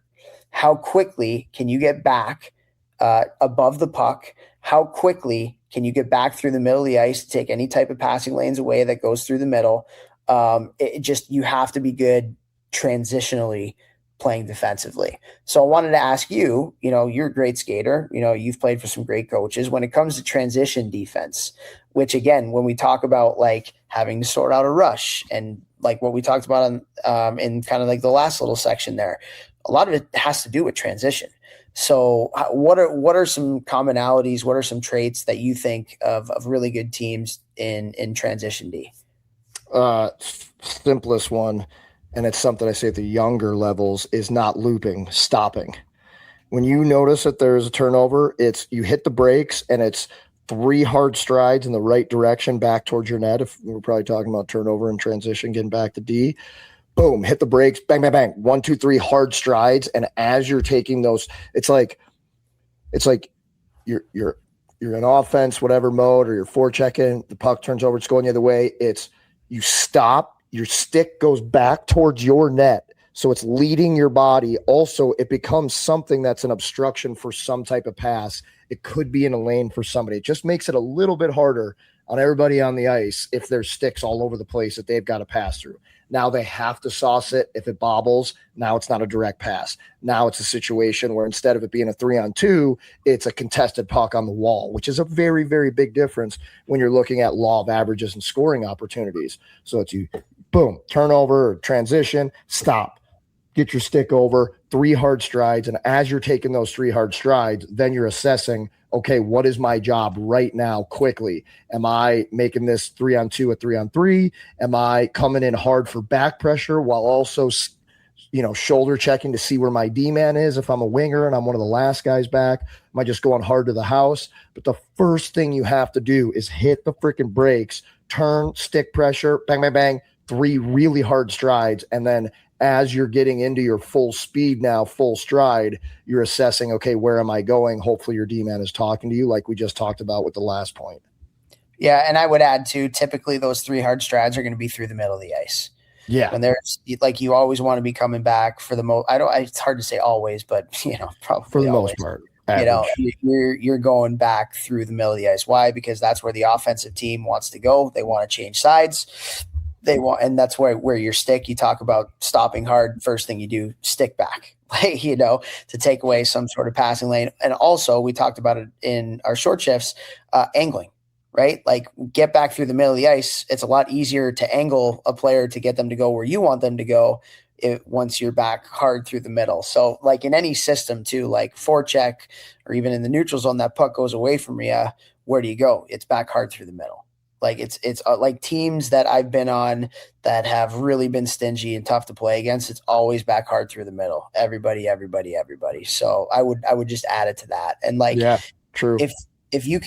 How quickly can you get back above the puck? How quickly can you get back through the middle of the ice to take any type of passing lanes away that goes through the middle? You have to be good transitionally playing defensively. So I wanted to ask you, you're a great skater, you've played for some great coaches. When it comes to transition defense, which again, when we talk about like having to sort out a rush and like what we talked about in kind of like the last little section there, a lot of it has to do with transition. So what are some commonalities? What are some traits that you think of really good teams in transition D? Simplest one, and it's something I say at the younger levels, is not looping, stopping. When you notice that there's a turnover, it's you hit the brakes and it's 3 hard strides in the right direction back towards your net. If we're probably talking about turnover and transition, getting back to D. Boom, hit the brakes, bang, bang, bang. 1, 2, 3 hard strides. And as you're taking those, it's like you're in offense, whatever mode, or you're forechecking, the puck turns over, it's going the other way. It's you stop, your stick goes back towards your net. So it's leading your body. Also, it becomes something that's an obstruction for some type of pass. It could be in a lane for somebody. It just makes it a little bit harder on everybody on the ice if there's sticks all over the place that they've got to pass through. Now they have to sauce it. If it bobbles, now it's not a direct pass. Now it's a situation where instead of it being a 3-on-2, it's a contested puck on the wall, which is a very, very big difference when you're looking at law of averages and scoring opportunities. So it's you, boom, turnover, or transition, stop, get your stick over, 3 hard strides. And as you're taking those 3 hard strides, then you're assessing, okay, what is my job right now quickly? Am I making this 3-on-2 a 3-on-3? Am I coming in hard for back pressure while also, shoulder checking to see where my D-man is if I'm a winger and I'm one of the last guys back? Am I just going hard to the house? But the first thing you have to do is hit the freaking brakes, turn, stick pressure, bang, bang, bang, 3 really hard strides, and then as you're getting into your full speed now, full stride, you're assessing, okay, where am I going? Hopefully your D-man is talking to you like we just talked about with the last point. Yeah, and I would add too, typically those 3 hard strides are going to be through the middle of the ice. Yeah. And there's like you always want to be coming back for the most. It's hard to say always, but probably for the always. most part. You're going back through the middle of the ice. Why? Because that's where the offensive team wants to go. They want to change sides. And that's where your stick, you talk about stopping hard. First thing you do, stick back, to take away some sort of passing lane. And also we talked about it in our short shifts, angling, right? Like get back through the middle of the ice. It's a lot easier to angle a player to get them to go where you want them to go once you're back hard through the middle. So like in any system too, like forecheck or even in the neutral zone, that puck goes away from you. Where do you go? It's back hard through the middle. Like it's like teams that I've been on that have really been stingy and tough to play against. It's always back hard through the middle. Everybody. So I would just add it to that. And like, yeah, true. If you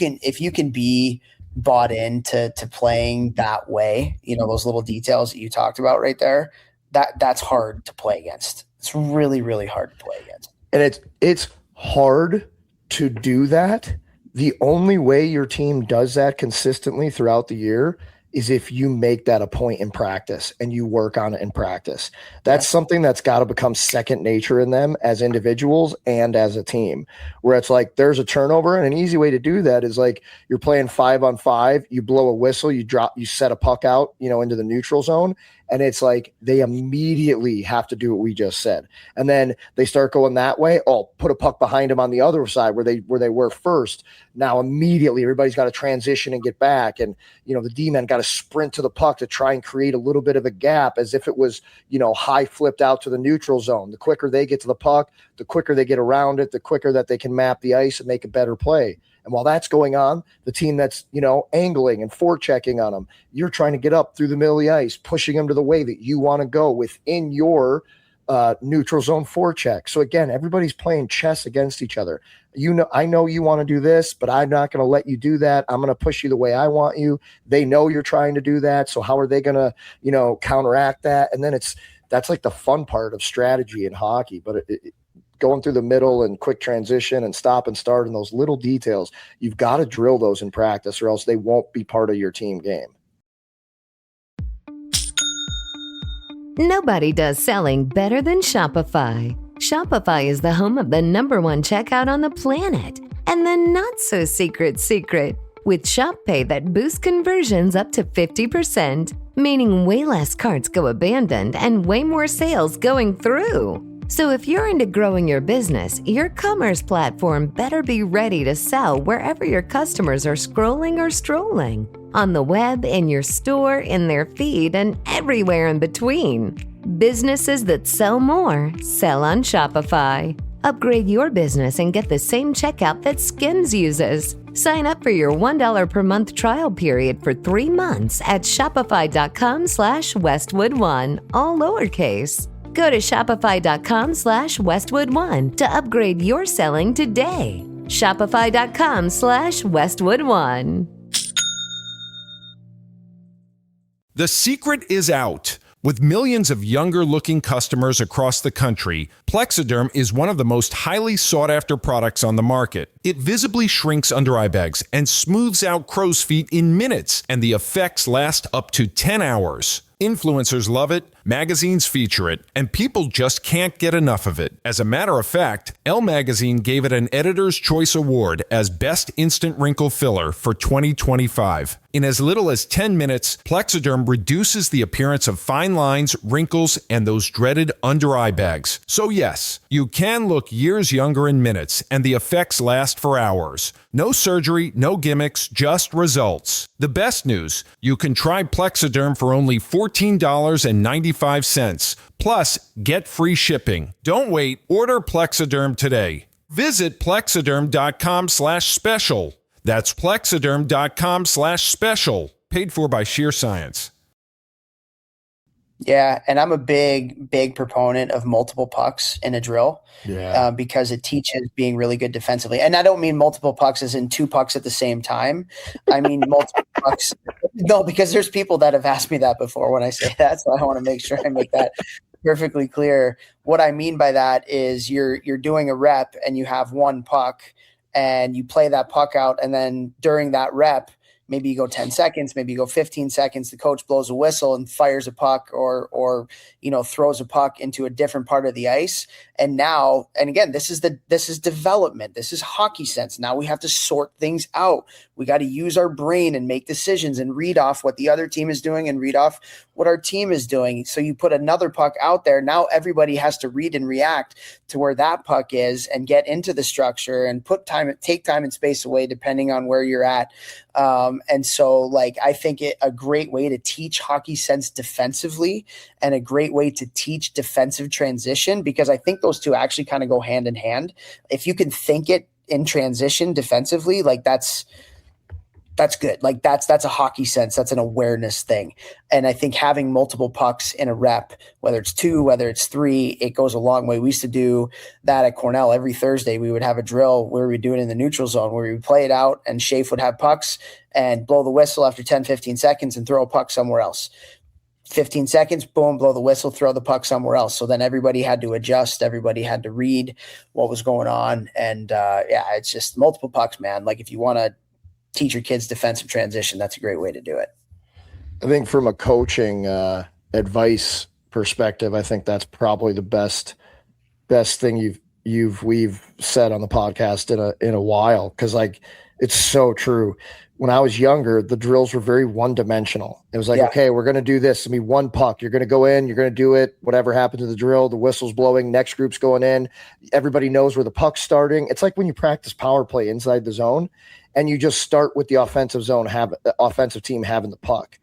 can be bought into playing that way, those little details that you talked about right there, that's hard to play against. It's really, really hard to play against. And it's hard to do that. The only way your team does that consistently throughout the year is if you make that a point in practice and you work on it in practice. That's something that's got to become second nature in them as individuals and as a team, where it's like there's a turnover, and an easy way to do that is like you're playing 5-on-5, you blow a whistle, you set a puck out, into the neutral zone. And it's like they immediately have to do what we just said. And then they start going that way. Oh, put a puck behind them on the other side where they were first. Now immediately everybody's got to transition and get back. And, the D-men got to sprint to the puck to try and create a little bit of a gap as if it was, high flipped out to the neutral zone. The quicker they get to the puck, the quicker they get around it, the quicker that they can map the ice and make a better play. And while that's going on, the team that's, angling and forechecking on them, you're trying to get up through the middle of the ice, pushing them to the way that you want to go within your neutral zone forecheck. So again, everybody's playing chess against each other. I know you want to do this, but I'm not going to let you do that. I'm going to push you the way I want you. They know you're trying to do that. So how are they going to, counteract that? And then that's like the fun part of strategy in hockey, but going through the middle and quick transition and stop and start and those little details, you've got to drill those in practice or else they won't be part of your team game. Nobody does selling better than Shopify. Shopify is the home of the #1 checkout on the planet. And the not-so-secret, with Shop Pay that boosts conversions up to 50%, meaning way less carts go abandoned and way more sales going through. So if you're into growing your business, your commerce platform better be ready to sell wherever your customers are scrolling or strolling. On the web, in your store, in their feed, and everywhere in between. Businesses that sell more, sell on Shopify. Upgrade your business and get the same checkout that Skims uses. Sign up for your $1 per month trial period for 3 months at shopify.com/Westwood1, all lowercase. Go to shopify.com/Westwood1 to upgrade your selling today. Shopify.com/Westwood1. The secret is out. With millions of younger-looking customers across the country, Plexiderm is one of the most highly sought-after products on the market. It visibly shrinks under-eye bags and smooths out crow's feet in minutes, and the effects last up to 10 hours. Influencers love it, magazines feature it, and people just can't get enough of it. As a matter of fact, Elle Magazine gave it an Editor's Choice Award as Best Instant Wrinkle Filler for 2025. In as little as 10 minutes, Plexiderm reduces the appearance of fine lines, wrinkles, and those dreaded under-eye bags. So yes, you can look years younger in minutes, and the effects last for hours. No surgery, no gimmicks, just results. The best news, you can try Plexiderm for only $14.95. Plus, get free shipping. Don't wait. Order Plexiderm today. Visit plexiderm.com/special. That's plexiderm.com/special. Paid for by Sheer Science. Yeah, and I'm a big proponent of multiple pucks in a drill because it teaches being really good defensively. And I don't mean multiple pucks as in 2 pucks at the same time. I mean multiple pucks. No, because there's people that have asked me that before when I say that, so I want to make sure I make that perfectly clear. What I mean by that is you're doing a rep and you have 1 puck and you play that puck out, and then during that rep, maybe you go 10 seconds, maybe you go 15 seconds, the coach blows a whistle and fires a puck or throws a puck into a different part of the ice. And now, and again, this is development. This is hockey sense. Now we have to sort things out. We got to use our brain and make decisions and read off what the other team is doing and read off what our team is doing. So you put another puck out there. Now everybody has to read and react to where that puck is and get into the structure and take time and space away depending on where you're at. And so I think a great way to teach hockey sense defensively and a great way to teach defensive transition, because I think those two actually kind of go hand in hand. If you can think it in transition defensively, that's good. That's a hockey sense. That's an awareness thing. And I think having multiple pucks in a rep, whether it's 2, whether it's 3, it goes a long way. We used to do that at Cornell. Every Thursday we would have a drill where we do it in the neutral zone, where we would play it out and Shafe would have pucks and blow the whistle after 10, 15 seconds and throw a puck somewhere else. 15 seconds, boom, blow the whistle, throw the puck somewhere else. So then everybody had to adjust. Everybody had to read what was going on. And it's just multiple pucks, man. If you want to teach your kids defensive transition, that's a great way to do it. I think from a coaching advice perspective, I think that's probably the best thing we've said on the podcast in a while. Cause it's so true. When I was younger, the drills were very one-dimensional. It was okay, we're going to do this. 1 puck. You're going to go in, you're going to do it. Whatever happened to the drill, the whistle's blowing, next group's going in. Everybody knows where the puck's starting. It's like when you practice power play inside the zone and you just start with the offensive team having the puck.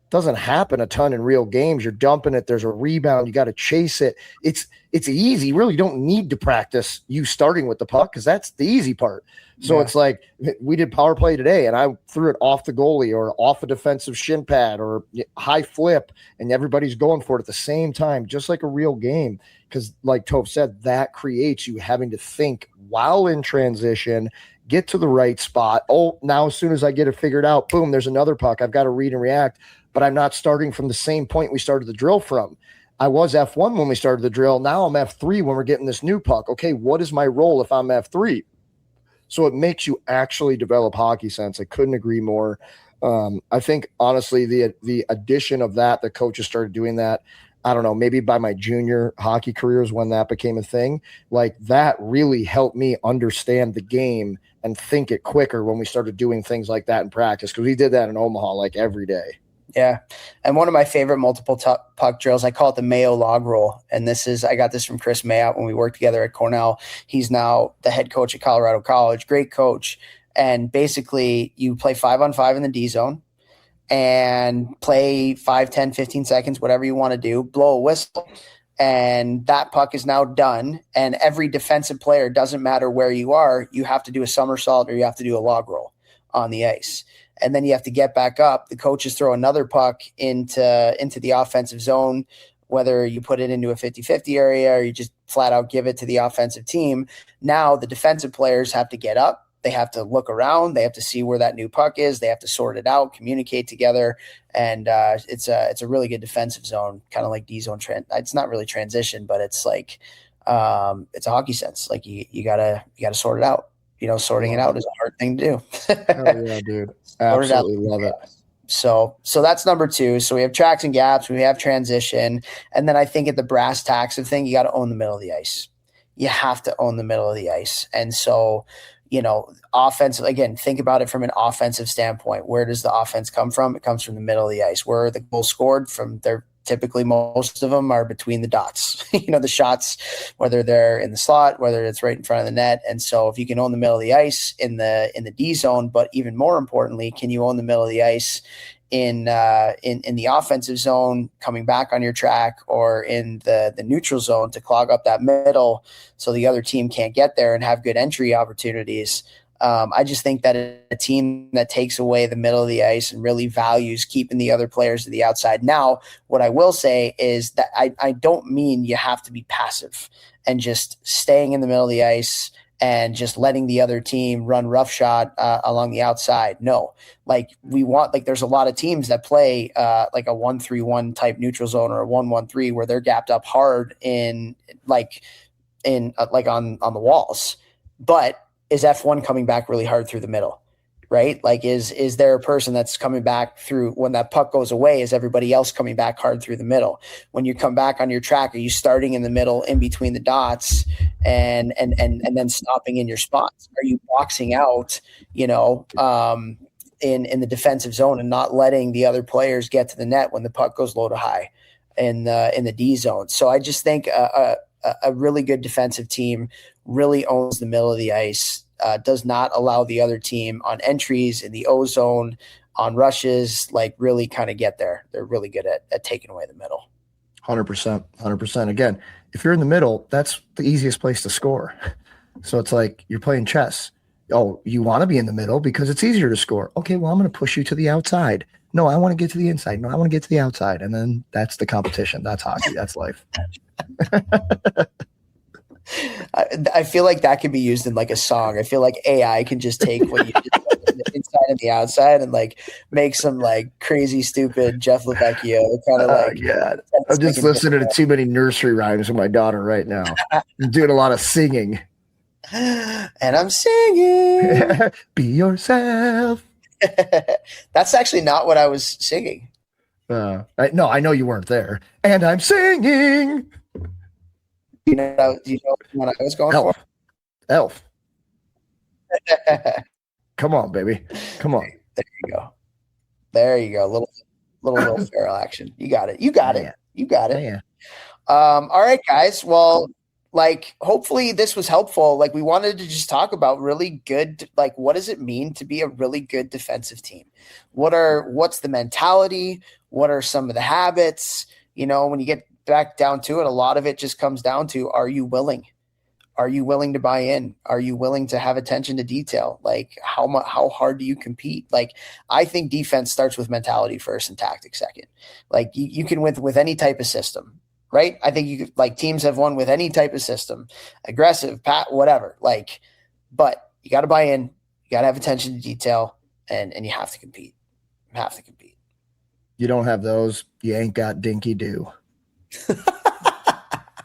doesn't happen a ton in real games. You're dumping it. There's a rebound. You got to chase it. It's easy. Really, you don't need to practice you starting with the puck because that's the easy part. So it's like we did power play today, and I threw it off the goalie or off a defensive shin pad or high flip, and everybody's going for it at the same time, just like a real game. Because like Toph said, that creates you having to think while in transition, get to the right spot. Oh, now as soon as I get it figured out, boom, there's another puck. I've got to read and react, but I'm not starting from the same point we started the drill from. I was F1 when we started the drill. Now I'm F3 when we're getting this new puck. Okay, what is my role if I'm F3? So it makes you actually develop hockey sense. I couldn't agree more. I think, honestly, the addition of that, the coaches started doing that, I don't know, maybe by my junior hockey careers when that became a thing. Like, that really helped me understand the game and think it quicker when we started doing things like that in practice, because we did that in Omaha like every day. Yeah. And one of my favorite multiple puck drills, I call it the Mayo log roll. And I got this from Chris Mayotte when we worked together at Cornell. He's now the head coach at Colorado College. Great coach. And basically you play 5-on-5 in the D zone and play 5, 10, 15 seconds, whatever you want to do, blow a whistle. And that puck is now done. And every defensive player, doesn't matter where you are, you have to do a somersault or you have to do a log roll on the ice. And then you have to get back up. The coaches throw another puck into the offensive zone, whether you put it into a 50-50 area or you just flat out give it to the offensive team. Now the defensive players have to get up. They have to look around. They have to see where that new puck is. They have to sort it out, communicate together. And it's a really good defensive zone, kind of like D zone. It's not really transition, but it's like it's a hockey sense. Like you gotta sort it out. Sorting it out is a hard thing to do. Oh, yeah, dude. Absolutely love it. So that's number 2. So we have tracks and gaps, we have transition. And then I think at the brass tacks of thing, you got to own the middle of the ice. You have to own the middle of the ice. And so, offensive, again, think about it from an offensive standpoint. Where does the offense come from? It comes from the middle of the ice. Where are the goals scored from? Typically, most of them are between the dots, the shots, whether they're in the slot, whether it's right in front of the net. And so if you can own the middle of the ice in the D zone, but even more importantly, can you own the middle of the ice in the offensive zone, coming back on your track, or in the neutral zone to clog up that middle so the other team can't get there and have good entry opportunities? I just think that a team that takes away the middle of the ice and really values keeping the other players to the outside. Now, what I will say is that I don't mean you have to be passive and just staying in the middle of the ice and just letting the other team run roughshod along the outside. No, there's a lot of teams that play like a 1-3-1 type neutral zone or a 1-1-3 where they're gapped up hard on the walls. But is F1 coming back really hard through the middle, right? Like, is there a person that's coming back through when that puck goes away? Is everybody else coming back hard through the middle? When you come back on your track, are you starting in the middle in between the dots and then stopping in your spots? Are you boxing out, in the defensive zone and not letting the other players get to the net when the puck goes low to high in the D zone? So I just think a really good defensive team really owns the middle of the ice, does not allow the other team on entries in the O zone, on rushes, really kind of get there. They're really good at taking away the middle. 100%. Again, if you're in the middle, that's the easiest place to score. So it's like you're playing chess. Oh, you want to be in the middle because it's easier to score. Okay, well, I'm going to push you to the outside. No, I want to get to the inside. No, I want to get to the outside. And then that's the competition. That's hockey. That's life. I feel like that could be used in a song. I feel like AI can just take what you did the inside and the outside and make some crazy, stupid Jeff Lecavalier kind of Yeah. I'm just listening to too many nursery rhymes with my daughter right now. I'm doing a lot of singing. And I'm singing. Be yourself. That's actually not what I was singing. No, I know you weren't there. And I'm singing. You know what I was going for? Elf. Come on, baby. Come on. There you go. Little feral action. You got it. Yeah. All right, guys. Well, like, hopefully this was helpful. Like, we wanted to just talk about really good, like, what does it mean to be a really good defensive team? What's the mentality? What are some of the habits? You know, when you get back down to it, a lot of it just comes down to, are you willing? Are you willing to buy in? Are you willing to have attention to detail? Like, how hard do you compete? Like, I think defense starts with mentality first and tactics second. Like, you can win with any type of system, right? I think you could, like, teams have won with any type of system, aggressive, whatever. Like, but you got to buy in. You got to have attention to detail, and you have to compete. You have to compete. You don't have those, you ain't got dinky do.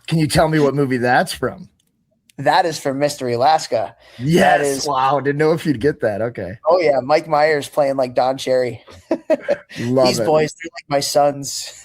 Can you tell me what movie that's from? That is from Mystery Alaska. Yes. Wow. Didn't know if you'd get that. Okay. Oh yeah. Mike Myers playing like Don Cherry. Love These it. boys, they're like my sons.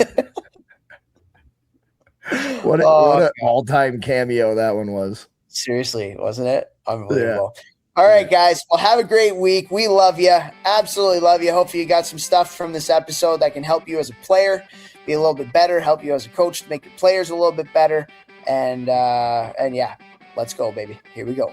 What an all-time cameo that one was. Seriously, wasn't it? Unbelievable. Yeah. All right, guys. Well, have a great week. We love you. Absolutely love you. Hopefully you got some stuff from this episode that can help you as a player be a little bit better, help you as a coach to make your players a little bit better. And yeah, let's go, baby. Here we go.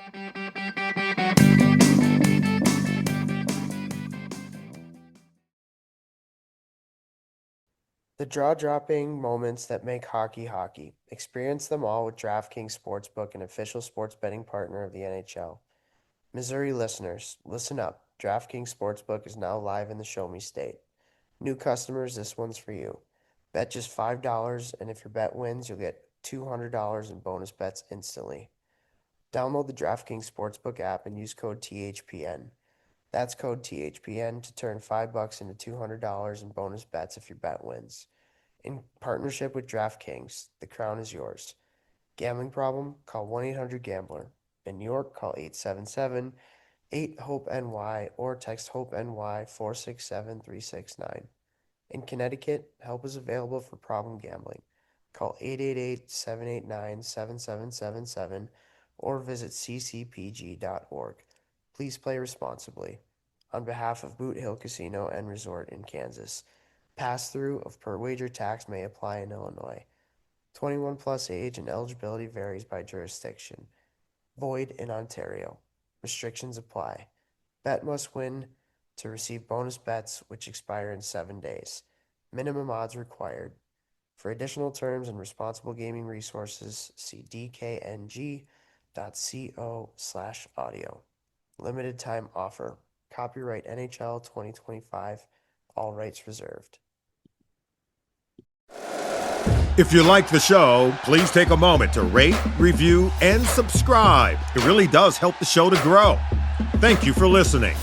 The jaw-dropping moments that make hockey hockey. Experience them all with DraftKings Sportsbook, an official sports betting partner of the NHL. Missouri listeners, listen up. DraftKings Sportsbook is now live in the Show Me State. New customers, this one's for you. Bet just $5, and if your bet wins, you'll get $200 in bonus bets instantly. Download the DraftKings Sportsbook app and use code THPN. That's code THPN to turn $5 into $200 in bonus bets if your bet wins. In partnership with DraftKings, the crown is yours. Gambling problem? Call 1-800-GAMBLER. In New York, call 877-8-HOPE-NY or text HOPE-NY 467-369. In Connecticut, help is available for problem gambling. Call 888-789-7777 or visit ccpg.org. Please play responsibly. On behalf of Boot Hill Casino and Resort in Kansas, pass-through of per wager tax may apply in Illinois. 21 plus age and eligibility varies by jurisdiction. Void in Ontario. Restrictions apply. Bet must win to receive bonus bets which expire in 7 days. Minimum odds required. For additional terms and responsible gaming resources, see dkng.co/audio. Limited time offer. Copyright NHL 2025. All rights reserved. If you like the show, please take a moment to rate, review, and subscribe. It really does help the show to grow. Thank you for listening.